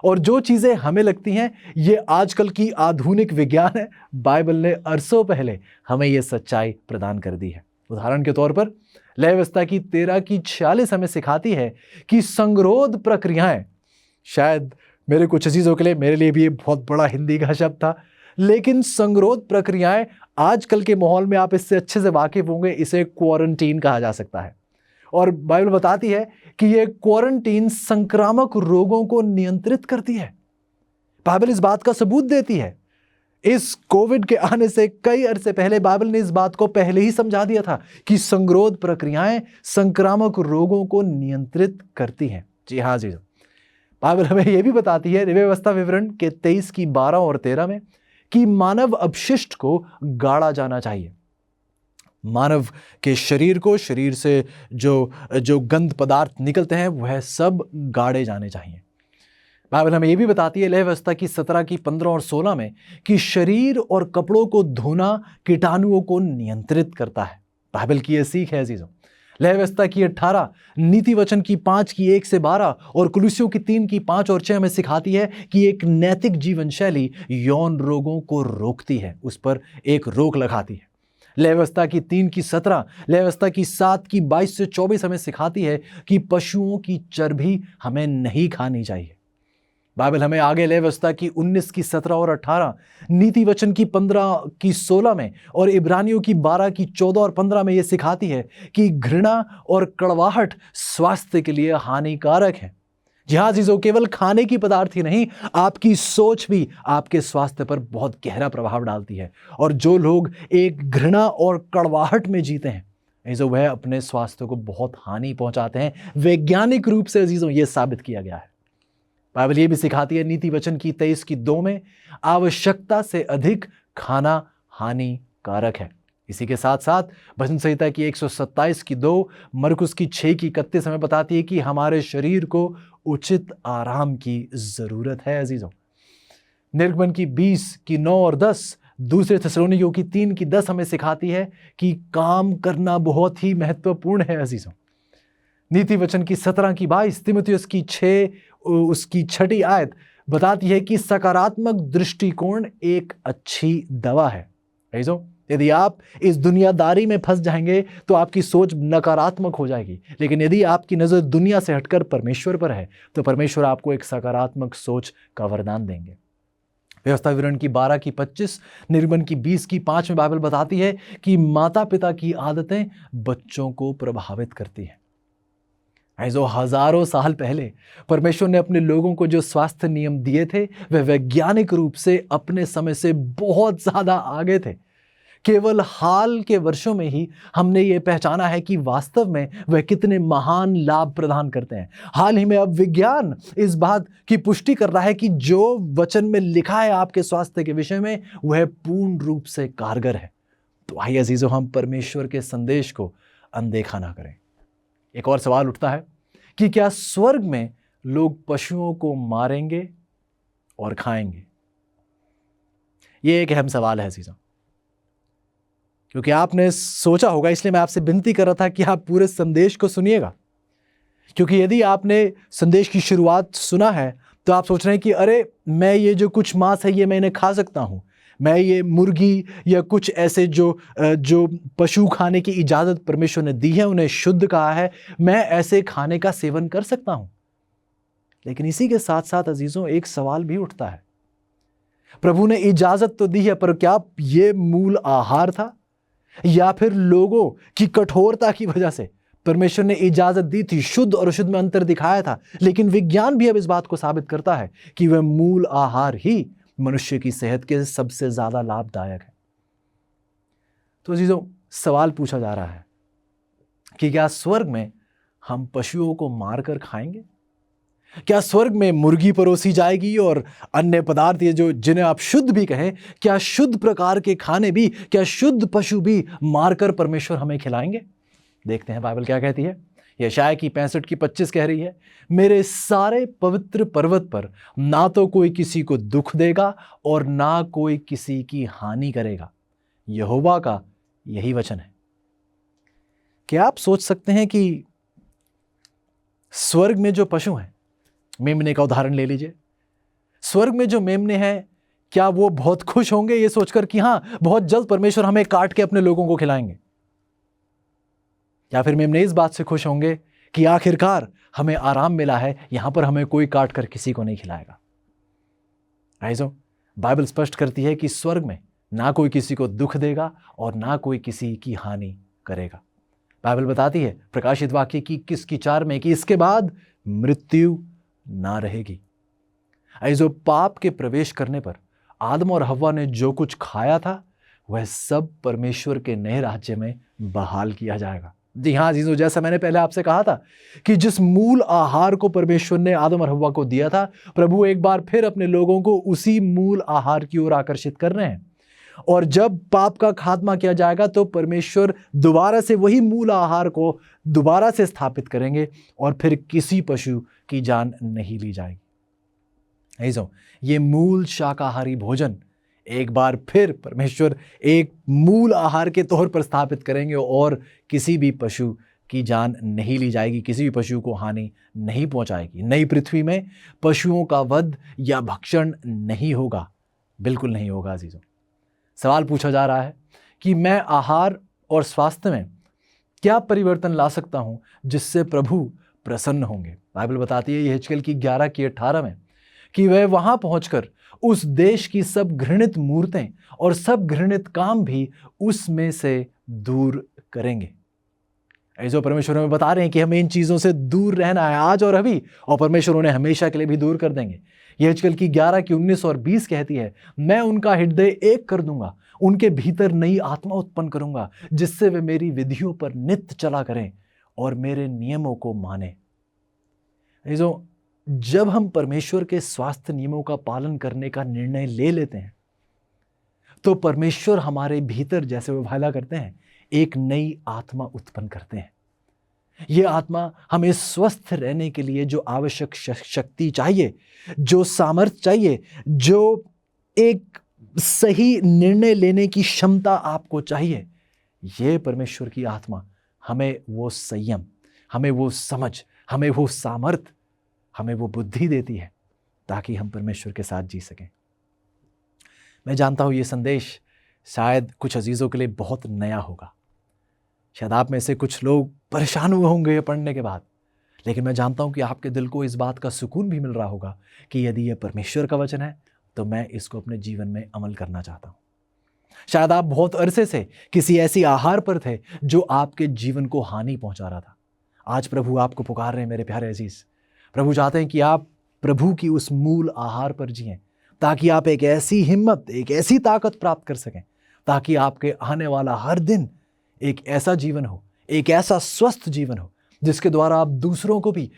और जो चीजें हमें लगती हैं ये आजकल की आधुनिक विज्ञान है, बाइबल ने अरसों पहले हमें ये सच्चाई प्रदान कर दी है। उदाहरण के तौर पर लय व्यवस्था की 13:46 हमें सिखाती है कि संगरोध प्रक्रियाएं, शायद मेरे कुछ अजीजों के लिए, मेरे लिए भी ये बहुत बड़ा हिंदी का शब्द था, लेकिन संगरोध प्रक्रियाएं आजकल के माहौल में आप इससे अच्छे से वाकिफ होंगे, इसे क्वारंटीन कहा जा सकता है। और बाइबल बताती है कि यह क्वारंटीन संक्रामक रोगों को नियंत्रित करती है। बाइबल इस बात का सबूत देती है। इस कोविड के आने से कई अरसे पहले बाइबल ने इस बात को पहले ही समझा दिया था कि संगरोध प्रक्रियाएं संक्रामक रोगों को नियंत्रित करती हैं। जी हाँ जी, बाइबल हमें यह भी बताती है व्यवस्था विवरण के 23:12 और 13 में कि मानव अपशिष्ट को गाड़ा जाना चाहिए। मानव के शरीर से जो गंध पदार्थ निकलते हैं वह सब गाड़े जाने चाहिए। बाइबल हमें यह भी बताती है लय व्यवस्था की 17:15 और 16 में कि शरीर और कपड़ों को धोना कीटाणुओं को नियंत्रित करता है। बाइबल की यह सीख है अजीजों। लय व्यवस्था की 18, नीति वचन की 5:1-12 और कुलुस्सियों की 3:5 और 6 हमें सिखाती है कि एक नैतिक जीवन शैली यौन रोगों को रोकती है, उस पर एक रोक लगाती है। लय व्यवस्था की 3:17, लय व्यवस्था की 7:22-24 हमें सिखाती है कि पशुओं की चर्बी हमें नहीं खानी चाहिए। बाइबल हमें आगे ले व्यवस्था की 19 की 17 और 18, नीति वचन की 15 की 16 में और इब्रानियों की 12 की 14 और 15 में यह सिखाती है कि घृणा और कड़वाहट स्वास्थ्य के लिए हानिकारक है। जी हाँ अजीजों, केवल खाने की पदार्थ ही नहीं, आपकी सोच भी आपके स्वास्थ्य पर बहुत गहरा प्रभाव डालती है। और जो लोग एक घृणा और कड़वाहट में जीते हैं अजीजों, वह अपने स्वास्थ्य को बहुत हानि पहुंचाते हैं। वैज्ञानिक रूप से अजीजों यह साबित किया गया है। बाइबल ये भी सिखाती है नीति वचन की 23 की 2 में, आवश्यकता से अधिक खाना हानिकारक है। इसी के साथ साथ भजन संहिता की 127 की 2, मरकुस की 6 की 31 हमें बताती है कि हमारे शरीर को उचित आराम की जरूरत है अजीजों। निर्गमन की 20 की 9 और 10, दूसरे थिस्सलुनीकियों की 3 की 10 हमें सिखाती है कि काम करना बहुत ही महत्वपूर्ण है अजीजों। नीति वचन की 17 की 22, तीमुथियुस की 6 उसकी 6ठी आयत बताती है कि सकारात्मक दृष्टिकोण एक अच्छी दवा है। अजीजों, यदि आप इस दुनियादारी में फंस जाएंगे तो आपकी सोच नकारात्मक हो जाएगी, लेकिन यदि आपकी नजर दुनिया से हटकर परमेश्वर पर है तो परमेश्वर आपको एक सकारात्मक सोच का वरदान देंगे। व्यवस्था विवरण की 12 की 25, निर्गमन की 20 की 5 में बाइबल बताती है कि माता पिता की आदतें बच्चों को प्रभावित करती हैं। ऐसो हजारों साल पहले परमेश्वर ने अपने लोगों को जो स्वास्थ्य नियम दिए थे वह वैज्ञानिक रूप से अपने समय से बहुत ज्यादा आगे थे। केवल हाल के वर्षों में ही हमने ये पहचाना है कि वास्तव में वह कितने महान लाभ प्रदान करते हैं। हाल ही में अब विज्ञान इस बात की पुष्टि कर रहा है कि जो वचन में लिखा है आपके स्वास्थ्य के विषय में वह पूर्ण रूप से कारगर है। तो आइए अजीजों, हम परमेश्वर के संदेश को अनदेखा ना करें। एक और सवाल उठता है कि क्या स्वर्ग में लोग पशुओं को मारेंगे और खाएंगे? यह एक अहम सवाल है अजीजों, क्योंकि आपने सोचा होगा, इसलिए मैं आपसे विनती कर रहा था कि आप पूरे संदेश को सुनिएगा। क्योंकि यदि आपने संदेश की शुरुआत सुना है तो आप सोच रहे हैं कि अरे मैं ये जो कुछ मांस है ये मैं इन्हें खा सकता हूं, मैं ये मुर्गी या कुछ ऐसे जो पशु खाने की इजाजत परमेश्वर ने दी है, उन्हें शुद्ध कहा है, मैं ऐसे खाने का सेवन कर सकता हूं। लेकिन इसी के साथ साथ अजीजों एक सवाल भी उठता है। प्रभु ने इजाजत तो दी है, पर क्या ये मूल आहार था या फिर लोगों की कठोरता की वजह से परमेश्वर ने इजाजत दी थी? शुद्ध और अशुद्ध में अंतर दिखाया था, लेकिन विज्ञान भी अब इस बात को साबित करता है कि वह मूल आहार ही मनुष्य की सेहत के सबसे ज्यादा लाभदायक है। तो अजीजों, सवाल पूछा जा रहा है कि क्या स्वर्ग में हम पशुओं को मारकर खाएंगे? क्या स्वर्ग में मुर्गी परोसी जाएगी और अन्य पदार्थ ये जो जिन्हें आप शुद्ध भी कहें, क्या शुद्ध प्रकार के खाने भी, क्या शुद्ध पशु भी मारकर परमेश्वर हमें खिलाएंगे? देखते हैं बाइबल क्या कहती है। यशायाह की 65 की 25 कह रही है, मेरे सारे पवित्र पर्वत पर ना तो कोई किसी को दुख देगा और ना कोई किसी की हानि करेगा। यहोवा का यही वचन है। क्या आप सोच सकते हैं कि स्वर्ग में जो पशु हैं, मेमने का उदाहरण ले लीजिए, स्वर्ग में जो मेमने हैं, क्या वो बहुत खुश होंगे ये सोचकर कि हां बहुत जल्द परमेश्वर हमें काट के अपने लोगों को खिलाएंगे? या फिर मेमने इस बात से खुश होंगे कि आखिरकार हमें आराम मिला है, यहां पर हमें कोई काट कर किसी को नहीं खिलाएगा? आइजो, बाइबल स्पष्ट करती है कि स्वर्ग में ना कोई किसी को दुख देगा और ना कोई किसी की हानि करेगा। बाइबल बताती है प्रकाशित वाक्य की 21 की 4 में कि इसके बाद मृत्यु ना रहेगी। आइजो, पाप के प्रवेश करने पर आदम और हव्वा ने जो कुछ खाया था वह सब परमेश्वर के नए राज्य में बहाल किया जाएगा। जी हाँ अजीजों, जैसा मैंने पहले आपसे कहा था कि जिस मूल आहार को परमेश्वर ने आदम और हव्वा को दिया था, प्रभु एक बार फिर अपने लोगों को उसी मूल आहार की ओर आकर्षित कर रहे हैं। और जब पाप का खात्मा किया जाएगा तो परमेश्वर दोबारा से वही मूल आहार को दोबारा से स्थापित करेंगे और फिर किसी पशु की जान नहीं ली जाएगी। ऐसो ये मूल शाकाहारी भोजन एक बार फिर परमेश्वर एक मूल आहार के तौर पर स्थापित करेंगे और किसी भी पशु की जान नहीं ली जाएगी, किसी भी पशु को हानि नहीं पहुंचाएगी। नई पृथ्वी में पशुओं का वध या भक्षण नहीं होगा, बिल्कुल नहीं होगा। अजीजों, सवाल पूछा जा रहा है कि मैं आहार और स्वास्थ्य में क्या परिवर्तन ला सकता हूं जिससे प्रभु प्रसन्न होंगे? बाइबल बताती है यहेजकेल की 11 की 18 में कि वह वहां पहुंचकर उस देश की सब घृणित मूर्तें और सब घृणित काम भी उसमें से दूर करेंगे। ऐसे परमेश्वर हमें बता रहे हैं कि हमें इन चीजों से दूर रहना है आज और अभी, और परमेश्वर उन्हें हमेशा के लिए भी दूर कर देंगे। यहेजकेल की 11 की 19 और 20 कहती है, मैं उनका हृदय एक कर दूंगा, उनके भीतर नई आत्मा उत्पन्न करूंगा, जिससे वे मेरी विधियों पर नित्य चला करें और मेरे नियमों को माने। जब हम परमेश्वर के स्वास्थ्य नियमों का पालन करने का निर्णय ले लेते हैं, तो परमेश्वर हमारे भीतर, जैसे वो वायदा करते हैं, एक नई आत्मा उत्पन्न करते हैं। ये आत्मा हमें स्वस्थ रहने के लिए जो आवश्यक शक्ति चाहिए, जो सामर्थ्य चाहिए, जो एक सही निर्णय लेने की क्षमता आपको चाहिए, ये परमेश्वर की आत्मा हमें वो संयम, हमें वो समझ, हमें वो सामर्थ्य, हमें वो बुद्धि देती है ताकि हम परमेश्वर के साथ जी सकें। मैं जानता हूं ये संदेश शायद कुछ अजीजों के लिए बहुत नया होगा। शायद आप में से कुछ लोग परेशान हुए होंगे ये पढ़ने के बाद, लेकिन मैं जानता हूं कि आपके दिल को इस बात का सुकून भी मिल रहा होगा कि यदि ये परमेश्वर का वचन है तो मैं इसको अपने जीवन में अमल करना चाहता हूं। शायद आप बहुत अरसे से किसी ऐसी आहार पर थे जो आपके जीवन को हानि पहुंचा रहा था। आज प्रभु आपको पुकार रहे हैं मेरे प्यारे अजीज। प्रभु चाहते हैं कि आप प्रभु की उस मूल आहार पर जिएं, ताकि आप एक ऐसी हिम्मत, एक ऐसी ताकत प्राप्त कर सकें, ताकि आपके आने वाला हर दिन एक ऐसा जीवन हो, एक ऐसा स्वस्थ जीवन हो, जिसके द्वारा आप दूसरों को भी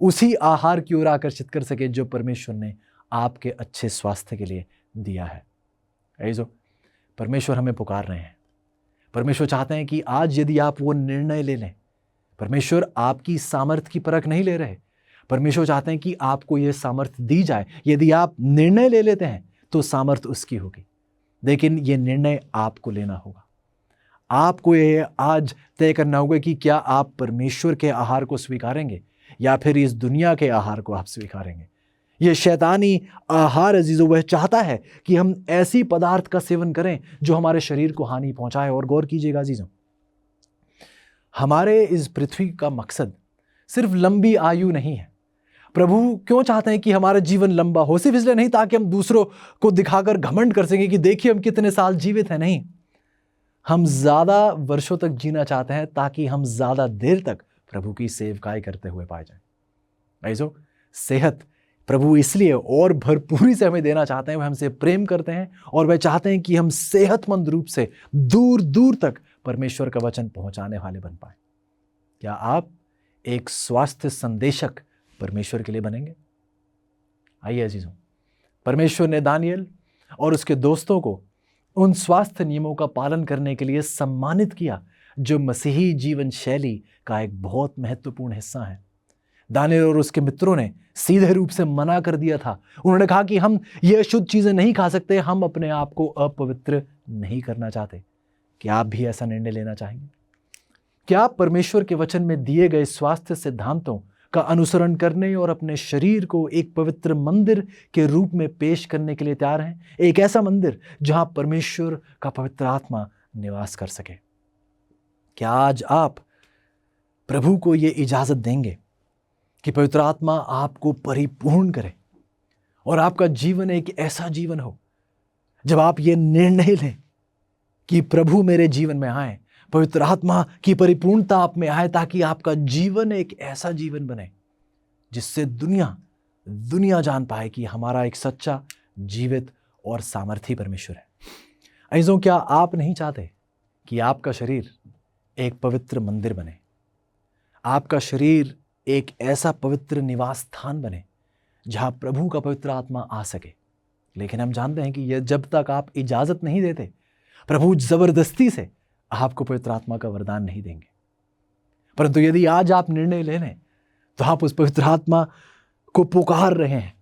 उसी आहार की ओर आकर्षित कर सके जो परमेश्वर ने आपके अच्छे स्वास्थ्य के लिए दिया है। ऐसो परमेश्वर हमें पुकार रहे हैं। परमेश्वर चाहते हैं कि आज यदि आप वो निर्णय ले लें, परमेश्वर आपकी सामर्थ्य की परख नहीं ले रहे। परमेश्वर चाहते हैं कि आपको ये सामर्थ्य दी जाए। यदि आप निर्णय ले लेते हैं तो सामर्थ्य उसकी होगी, लेकिन ये निर्णय आपको लेना होगा। आपको ये आज तय करना होगा कि क्या आप परमेश्वर के आहार को स्वीकारेंगे या फिर इस दुनिया के आहार को आप स्वीकारेंगे। ये शैतानी आहार अजीजों, वह चाहता है कि हम ऐसी पदार्थ का सेवन करें जो हमारे शरीर को हानि पहुंचाए। और गौर कीजिएगा अजीजों, हमारे इस पृथ्वी का मकसद सिर्फ लंबी आयु नहीं है। प्रभु क्यों चाहते हैं कि हमारा जीवन लंबा हो? सिर्फ इसलिए नहीं ताकि हम दूसरों को दिखाकर घमंड कर सकें कि देखिए हम कितने साल जीवित हैं। नहीं, हम ज्यादा वर्षों तक जीना चाहते हैं ताकि हम ज्यादा देर तक प्रभु की सेवकाई करते हुए पाए जाएं। ऐसो सेहत प्रभु इसलिए और भरपूरी से हमें देना चाहते हैं। वह हमसे प्रेम करते हैं और वह चाहते हैं कि हम सेहतमंद रूप से दूर दूर तक परमेश्वर का वचन पहुंचाने वाले बन पाए। क्या आप एक स्वास्थ्य संदेशक परमेश्वर के लिए बनेंगे? आइए अजीजों, परमेश्वर ने दानियल और उसके दोस्तों को उन स्वास्थ्य नियमों का पालन करने के लिए सम्मानित किया जो मसीही जीवन शैली का एक बहुत महत्वपूर्ण हिस्सा है। दानियल और उसके मित्रों ने सीधे रूप से मना कर दिया था। उन्होंने कहा कि हम ये अशुद्ध चीजें नहीं खा सकते, हम अपने आप को अपवित्र नहीं करना चाहते। क्या आप भी ऐसा निर्णय लेना चाहेंगे? क्या आप परमेश्वर के वचन में दिए गए स्वास्थ्य सिद्धांतों का अनुसरण करने और अपने शरीर को एक पवित्र मंदिर के रूप में पेश करने के लिए तैयार हैं? एक ऐसा मंदिर जहां परमेश्वर का पवित्र आत्मा निवास कर सके। क्या आज आप प्रभु को यह इजाजत देंगे कि पवित्र आत्मा आपको परिपूर्ण करे और आपका जीवन एक ऐसा जीवन हो जब आप ये निर्णय लें कि प्रभु मेरे जीवन में आए, पवित्र आत्मा की परिपूर्णता आप में आए, ताकि आपका जीवन एक ऐसा जीवन बने जिससे दुनिया जान पाए कि हमारा एक सच्चा, जीवित और सामर्थी परमेश्वर है। अजीजों, क्या आप नहीं चाहते कि आपका शरीर एक पवित्र मंदिर बने, आपका शरीर एक ऐसा पवित्र निवास स्थान बने जहां प्रभु का पवित्र आत्मा आ सके? लेकिन हम जानते हैं कि यह जब तक आप इजाजत नहीं देते, प्रभु जबरदस्ती से आपको पवित्र आत्मा का वरदान नहीं देंगे। परंतु यदि आज आप निर्णय ले लें तो आप उस पवित्र आत्मा को पुकार रहे हैं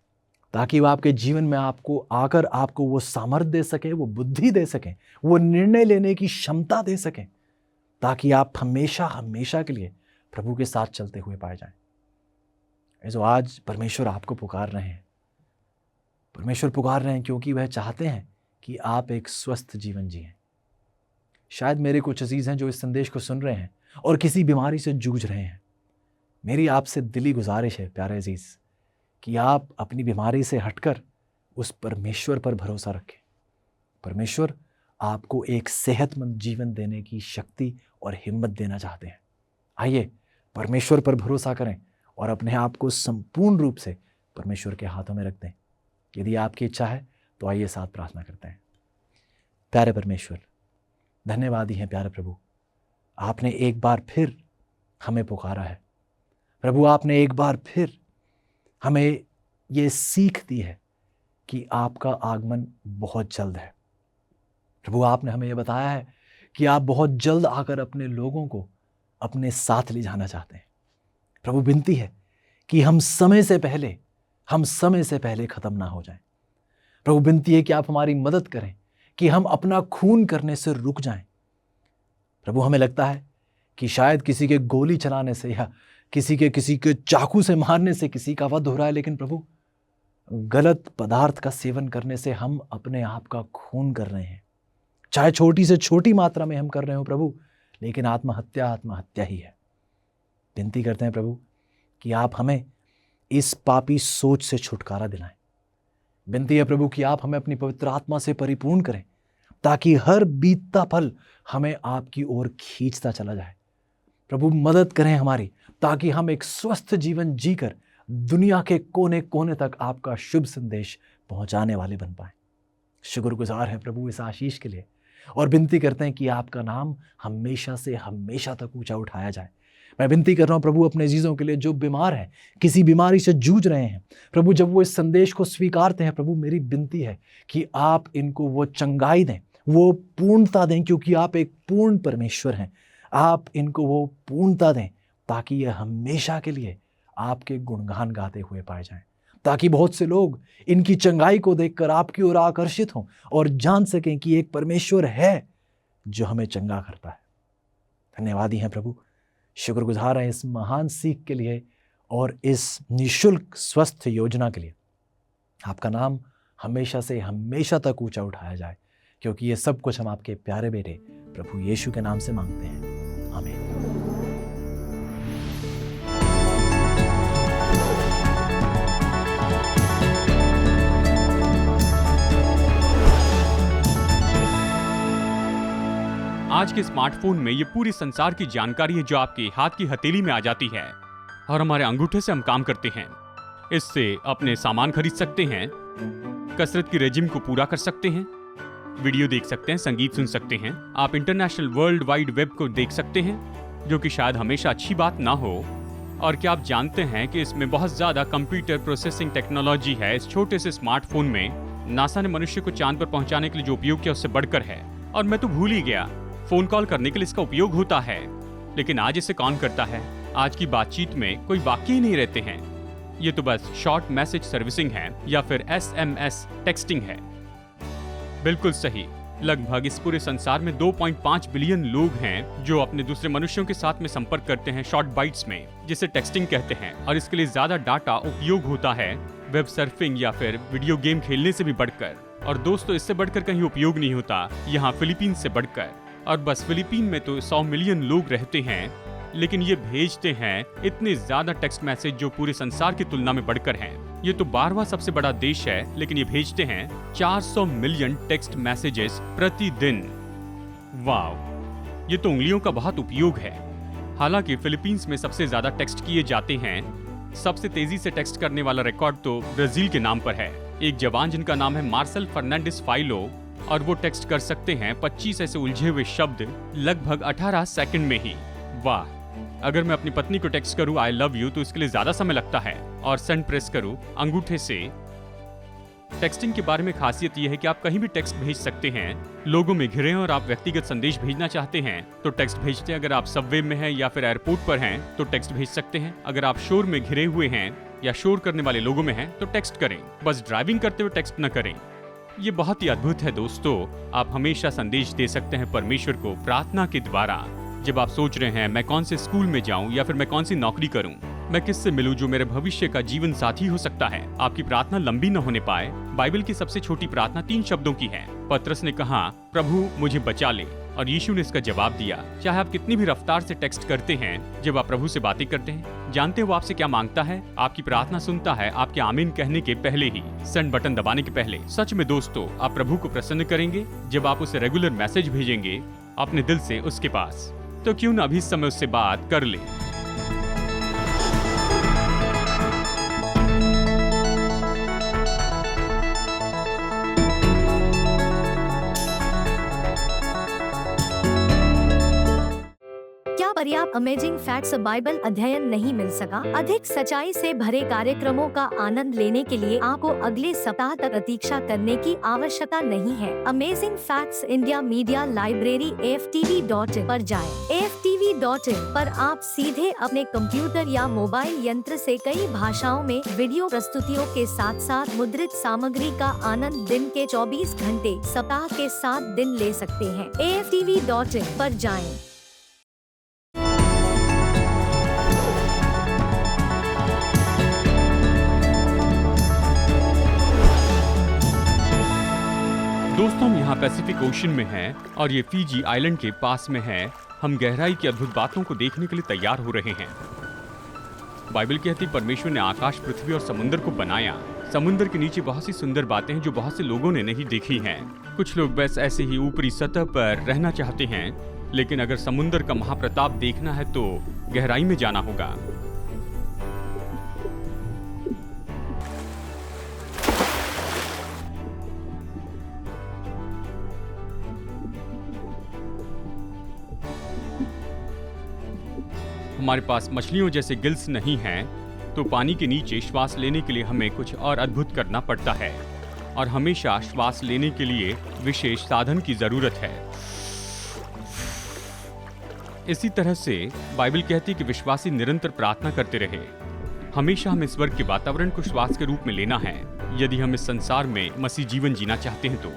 ताकि वो आपके जीवन में आपको आकर आपको वो सामर्थ्य दे सके, वो बुद्धि दे सके, वो निर्णय लेने की क्षमता दे सके, ताकि आप हमेशा हमेशा के लिए प्रभु के साथ चलते हुए पाए जाएं। ऐसो आज परमेश्वर आपको पुकार रहे हैं। परमेश्वर पुकार रहे हैं क्योंकि वह चाहते हैं कि आप एक स्वस्थ जीवन जिएं। शायद मेरे कुछ अजीज हैं जो इस संदेश को सुन रहे हैं और किसी बीमारी से जूझ रहे हैं। मेरी आपसे दिली गुजारिश है प्यारे अजीज कि आप अपनी बीमारी से हटकर उस परमेश्वर पर भरोसा रखें। परमेश्वर आपको एक सेहतमंद जीवन देने की शक्ति और हिम्मत देना चाहते हैं। आइए परमेश्वर पर भरोसा करें और अपने आप को संपूर्ण रूप से परमेश्वर के हाथों में रख दें। यदि आपकी इच्छा है तो आइए साथ प्रार्थना करते हैं। प्यारे परमेश्वर, धन्यवादी हैं प्यारे प्रभु, आपने एक बार फिर हमें पुकारा है। प्रभु, आपने एक बार फिर हमें ये सीख दी है कि आपका आगमन बहुत जल्द है। प्रभु, आपने हमें यह बताया है कि आप बहुत जल्द आकर अपने लोगों को अपने साथ ले जाना चाहते हैं। प्रभु, विनती है कि हम समय से पहले खत्म ना हो जाएं। प्रभु, विनती है कि आप हमारी मदद करें कि हम अपना खून करने से रुक जाएं। प्रभु, हमें लगता है कि शायद किसी के गोली चलाने से या किसी के चाकू से मारने से किसी का वध हो रहा है, लेकिन प्रभु, गलत पदार्थ का सेवन करने से हम अपने आप का खून कर रहे हैं। चाहे छोटी से छोटी मात्रा में हम कर रहे हो प्रभु, लेकिन आत्महत्या ही है। विनती करते हैं प्रभु कि आप हमें इस पापी सोच से छुटकारा दिलाएं। विनती है प्रभु कि आप हमें अपनी पवित्र आत्मा से परिपूर्ण करें, ताकि हर बीतता पल हमें आपकी ओर खींचता चला जाए। प्रभु, मदद करें हमारी, ताकि हम एक स्वस्थ जीवन जीकर दुनिया के कोने कोने तक आपका शुभ संदेश पहुंचाने वाले बन पाएं। शुक्रगुजार हैं प्रभु इस आशीष के लिए, और विनती करते हैं कि आपका नाम हमेशा से हमेशा तक ऊंचा उठाया जाए। मैं विनती कर रहा हूं प्रभु अपने अजीजों के लिए जो बीमार हैं, किसी बीमारी से जूझ रहे हैं। प्रभु, जब वो इस संदेश को स्वीकारते हैं प्रभु, मेरी विनती है कि आप इनको वो चंगाई दें, वो पूर्णता दें, क्योंकि आप एक पूर्ण परमेश्वर हैं। आप इनको वो पूर्णता दें ताकि ये हमेशा के लिए आपके गुणगान गाते हुए पाए जाएं, ताकि बहुत से लोग इनकी चंगाई को देखकर आपकी ओर आकर्षित हों और जान सकें कि एक परमेश्वर है जो हमें चंगा करता है। धन्यवादी हैं प्रभु, शुक्रगुजार हैं इस महान सीख के लिए और इस निःशुल्क स्वस्थ योजना के लिए। आपका नाम हमेशा से हमेशा तक ऊंचा उठाया जाए, क्योंकि ये सब कुछ हम आपके प्यारे बेटे प्रभु यीशु के नाम से मांगते हैं। आमीन। आज के स्मार्टफोन में ये पूरी संसार की जानकारी है जो आपके हाथ की हथेली में आ जाती है और हमारे अंगूठे से हम काम करते हैं। इससे अपने सामान खरीद सकते हैं, कसरत की रेजिम को पूरा कर सकते हैं, वीडियो देख सकते हैं, संगीत सुन सकते हैं। आप इंटरनेशनल वर्ल्ड वाइड वेब को देख सकते हैं, जो कि शायद हमेशा अच्छी बात ना हो। और क्या आप जानते हैं कि इसमें बहुत ज्यादा कंप्यूटर प्रोसेसिंग टेक्नोलॉजी है। इस छोटे से स्मार्टफोन में नासा ने मनुष्य को चांद पर पहुंचाने के लिए जो उपयोग किया उससे बढ़कर है। और मैं तो भूल ही गया, फोन कॉल करने के लिए इसका उपयोग होता है, लेकिन आज इसे कौन करता है? आज की बातचीत में कोई वाक्य ही नहीं रहते हैं। ये तो बस शॉर्ट मैसेज सर्विसिंग है या फिर SMS टेक्सटिंग है। बिल्कुल सही। लगभग इस पूरे संसार में 2.5 बिलियन लोग हैं जो अपने दूसरे मनुष्यों के साथ में संपर्क करते हैं शॉर्ट बाइट्स में, जिसे टेक्सटिंग कहते हैं। और इसके लिए ज्यादा डाटा उपयोग होता है वेब सर्फिंग या फिर वीडियो गेम खेलने से भी बढ़कर। और दोस्तों, इससे बढ़कर कहीं उपयोग नहीं होता यहाँ फिलीपींस से बढ़कर। और बस फिलीपीन में तो 100 मिलियन लोग रहते हैं, लेकिन ये भेजते हैं इतने ज्यादा टेक्स्ट मैसेज जो पूरे संसार की तुलना में बढ़कर हैं। ये तो 12वां सबसे बड़ा देश है, लेकिन ये भेजते हैं 400 मिलियन टेक्स्ट मैसेजेस प्रतिदिन। वाव, ये तो उंगलियों का बहुत उपयोग है। हालांकि फिलीपींस में सबसे ज्यादा टेक्स्ट किए जाते हैं। सबसे तेजी से टेक्स्ट करने वाला रिकॉर्ड तो ब्राजील के नाम पर है। एक जवान जिनका नाम है मार्सेल फर्नांडिस फाइलो, और वो टेक्स्ट कर सकते हैं 25 ऐसे उलझे हुए शब्द लगभग 18 सेकंड में ही। वाह, अगर मैं अपनी पत्नी को टेक्स्ट करूं आई लव यू तो इसके लिए ज्यादा समय लगता है, और सेंड प्रेस करूं अंगूठे से। टेक्सटिंग के बारे में खासियत यह है कि आप कहीं भी टेक्स्ट भेज सकते हैं। लोगों में घिरे और आप व्यक्तिगत संदेश भेजना चाहते हैं तो टेक्स्ट भेजते हैं। अगर आप सबवे में हैं या फिर एयरपोर्ट पर हैं तो टेक्स्ट भेज सकते हैं। अगर आप शोर में घिरे हुए हैं या शोर करने वाले लोगों में हैं तो टेक्स्ट करें। बस ड्राइविंग करते हुए टेक्स्ट न करें। ये बहुत ही अद्भुत है दोस्तों। आप हमेशा संदेश दे सकते हैं परमेश्वर को प्रार्थना के द्वारा। जब आप सोच रहे हैं मैं कौन से स्कूल में जाऊं या फिर मैं कौन सी नौकरी करूं, मैं किससे मिलूं जो मेरे भविष्य का जीवन साथी हो सकता है, आपकी प्रार्थना लंबी न होने पाए। बाइबल की सबसे छोटी प्रार्थना 3 शब्दों की है। पतरस ने कहा प्रभु मुझे बचा ले, और यीशु ने इसका जवाब दिया। चाहे आप कितनी भी रफ्तार से टेक्स्ट करते हैं, जब आप प्रभु से बातें करते हैं जानते हैं वो आपसे क्या मांगता है? आपकी प्रार्थना सुनता है आपके आमीन कहने के पहले ही, सेंड बटन दबाने के पहले। सच में दोस्तों, आप प्रभु को प्रसन्न करेंगे जब आप उसे रेगुलर मैसेज भेजेंगे अपने दिल से उसके पास। तो क्यों न अभी इस समय उससे बात कर ले। पर्याप्त अमेजिंग फैक्ट्स बाइबल अध्ययन नहीं मिल सका? अधिक सच्चाई से भरे कार्यक्रमों का आनंद लेने के लिए आपको अगले सप्ताह तक प्रतीक्षा करने की आवश्यकता नहीं है। Amazing facts India media library AFTV.in पर जाएं। AFTV.in पर आप सीधे अपने कंप्यूटर या मोबाइल यंत्र से कई भाषाओं में वीडियो प्रस्तुतियों के साथ साथ मुद्रित सामग्री का आनंद दिन के 24 घंटे सप्ताह के 7 दिन ले सकते हैं। AFTV.in पर जाएं। दोस्तों, हम यहाँ पैसिफिक ओशन में हैं और ये फीजी आइलैंड के पास में है। हम गहराई की अद्भुत बातों को देखने के लिए तैयार हो रहे हैं। बाइबल कहती है परमेश्वर ने आकाश, पृथ्वी और समुद्र को बनाया। समुद्र के नीचे बहुत सी सुंदर बातें हैं जो बहुत से लोगों ने नहीं देखी हैं। कुछ लोग बस ऐसे ही ऊपरी सतह पर रहना चाहते हैं, लेकिन अगर समुद्र का महाप्रताप देखना है तो गहराई में जाना होगा। हमारे पास मछलियों जैसे गिल्स नहीं हैं, तो पानी के नीचे श्वास लेने के लिए हमें कुछ और अद्भुत करना पड़ता है और हमेशा श्वास लेने के लिए विशेष साधन की जरूरत है। इसी तरह से बाइबल कहती है कि विश्वासी निरंतर प्रार्थना करते रहे। हमेशा हमें स्वर्ग के वातावरण को श्वास के रूप में लेना है यदि हम इस संसार में मसीह जीवन जीना चाहते हैं तो।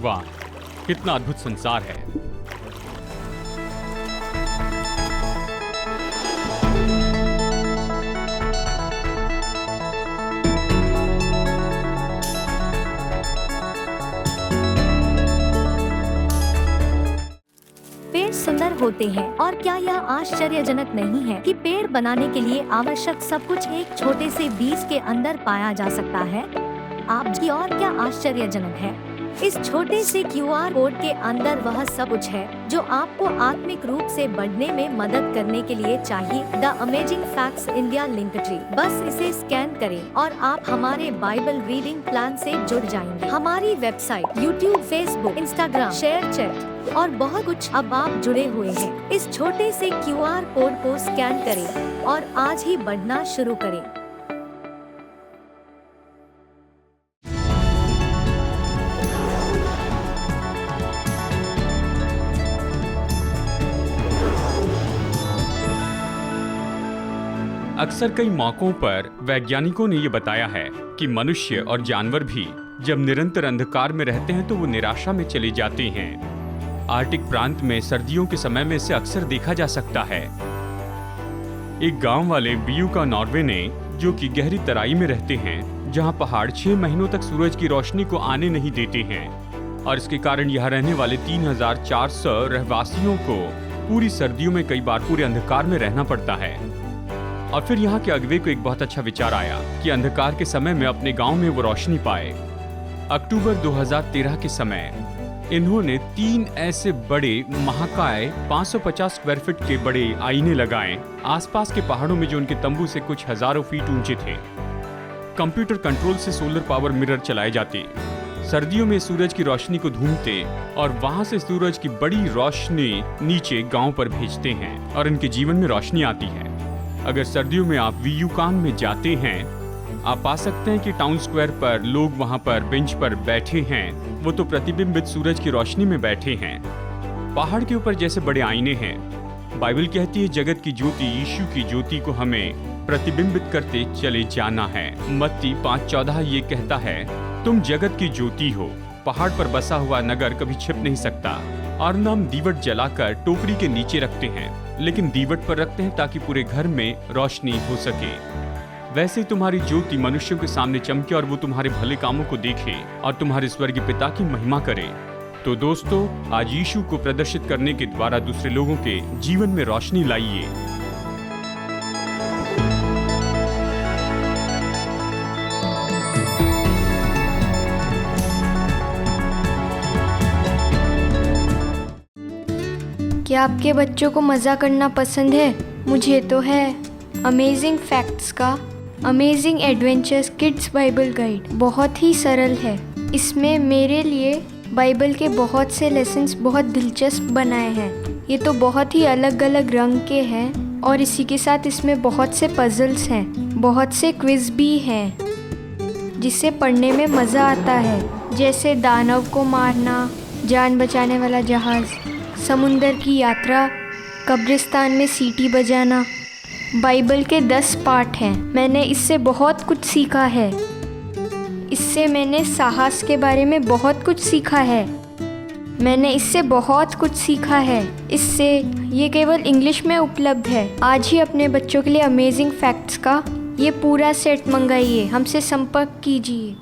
वाह, कितना अद्भुत संसार है। पेड़ सुंदर होते हैं, और क्या यह आश्चर्यजनक नहीं है कि पेड़ बनाने के लिए आवश्यक सब कुछ एक छोटे से बीज के अंदर पाया जा सकता है? आप जी, और क्या आश्चर्यजनक है? इस छोटे से QR कोड के अंदर वह सब कुछ है जो आपको आत्मिक रूप से बढ़ने में मदद करने के लिए चाहिए। The amazing facts India link tree, बस इसे स्कैन करें और आप हमारे बाइबल रीडिंग प्लान से जुड़ जाएंगे। हमारी website, YouTube, Facebook, Instagram, share chat और बहुत कुछ, अब आप जुड़े हुए हैं। इस छोटे से QR कोड को स्कैन करें और आज ही बढ़ना शुरू करें। अक्सर कई मौकों पर वैज्ञानिकों ने ये बताया है कि मनुष्य और जानवर भी जब निरंतर अंधकार में रहते हैं तो वो निराशा में चले जाते हैं। आर्कटिक प्रांत में सर्दियों के समय में इसे अक्सर देखा जा सकता है। एक गांव वाले बीयूका नॉर्वे ने, जो कि गहरी तराई में रहते हैं जहां पहाड़ 6 महीनों तक सूरज की रोशनी को आने नहीं देते हैं, और इसके कारण यहाँ रहने वाले 3400 रहवासियों को पूरी सर्दियों में कई बार पूरे अंधकार में रहना पड़ता है। और फिर यहाँ के अगुवे को एक बहुत अच्छा विचार आया कि अंधकार के समय में अपने गांव में वो रोशनी पाए। अक्टूबर 2013 के समय इन्होंने 3 ऐसे बड़े महाकाय 550 स्क्वायर फीट के बड़े आईने लगाए आसपास के पहाड़ों में, जो उनके तंबू से कुछ हजारों फीट ऊंचे थे। कंप्यूटर कंट्रोल से सोलर पावर मिरर चलाए जाते, सर्दियों में सूरज की रोशनी को ढूंढते और वहां से सूरज की बड़ी रोशनी नीचे गांव पर भेजते हैं और इनके जीवन में रोशनी आती है। अगर सर्दियों में आप वीयूकान में जाते हैं, आप पा सकते हैं कि टाउन स्क्वायर पर लोग वहां पर बेंच पर बैठे हैं, वो तो प्रतिबिंबित सूरज की रोशनी में बैठे हैं। पहाड़ के ऊपर जैसे बड़े आईने हैं। बाइबल कहती है जगत की ज्योति, यीशु की ज्योति को हमें प्रतिबिंबित करते चले जाना है। मत्ती 5:14 ये कहता है, तुम जगत की ज्योति हो। पहाड़ पर बसा हुआ नगर कभी छिप नहीं सकता। और न हम दीवट जलाकर टोकरी के नीचे रखते हैं, लेकिन दीवट पर रखते हैं ताकि पूरे घर में रोशनी हो सके। वैसे ही तुम्हारी ज्योति मनुष्यों के सामने चमके और वो तुम्हारे भले कामों को देखे और तुम्हारे स्वर्गीय पिता की महिमा करे। तो दोस्तों, आज यीशु को प्रदर्शित करने के द्वारा दूसरे लोगों के जीवन में रोशनी लाइए। क्या आपके बच्चों को मज़ा करना पसंद है? मुझे तो है। अमेजिंग फैक्ट्स का amazing adventures kids Bible guide बहुत ही सरल है। इसमें मेरे लिए बाइबल के बहुत से लेसन्स बहुत दिलचस्प बनाए हैं। ये तो बहुत ही अलग अलग रंग के हैं और इसी के साथ इसमें बहुत से पजल्स हैं, बहुत से क्विज भी हैं जिससे पढ़ने में मज़ा आता है, जैसे दानव को मारना, जान बचाने वाला जहाज़, समुंदर की यात्रा, कब्रिस्तान में सीटी बजाना। बाइबल के 10 पार्ट हैं। मैंने इससे बहुत कुछ सीखा है। इससे मैंने साहस के बारे में बहुत कुछ सीखा है। मैंने इससे बहुत कुछ सीखा है। इससे ये केवल इंग्लिश में उपलब्ध है। आज ही अपने बच्चों के लिए अमेजिंग फैक्ट्स का ये पूरा सेट मंगाइए। हमसे संपर्क कीजिए।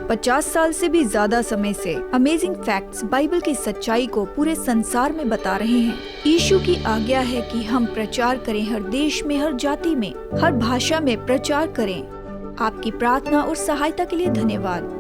50 साल से भी ज्यादा समय से अमेजिंग फैक्ट्स बाइबल की सच्चाई को पूरे संसार में बता रहे हैं। यीशु की आज्ञा है कि हम प्रचार करें, हर देश में, हर जाति में, हर भाषा में प्रचार करें। आपकी प्रार्थना और सहायता के लिए धन्यवाद।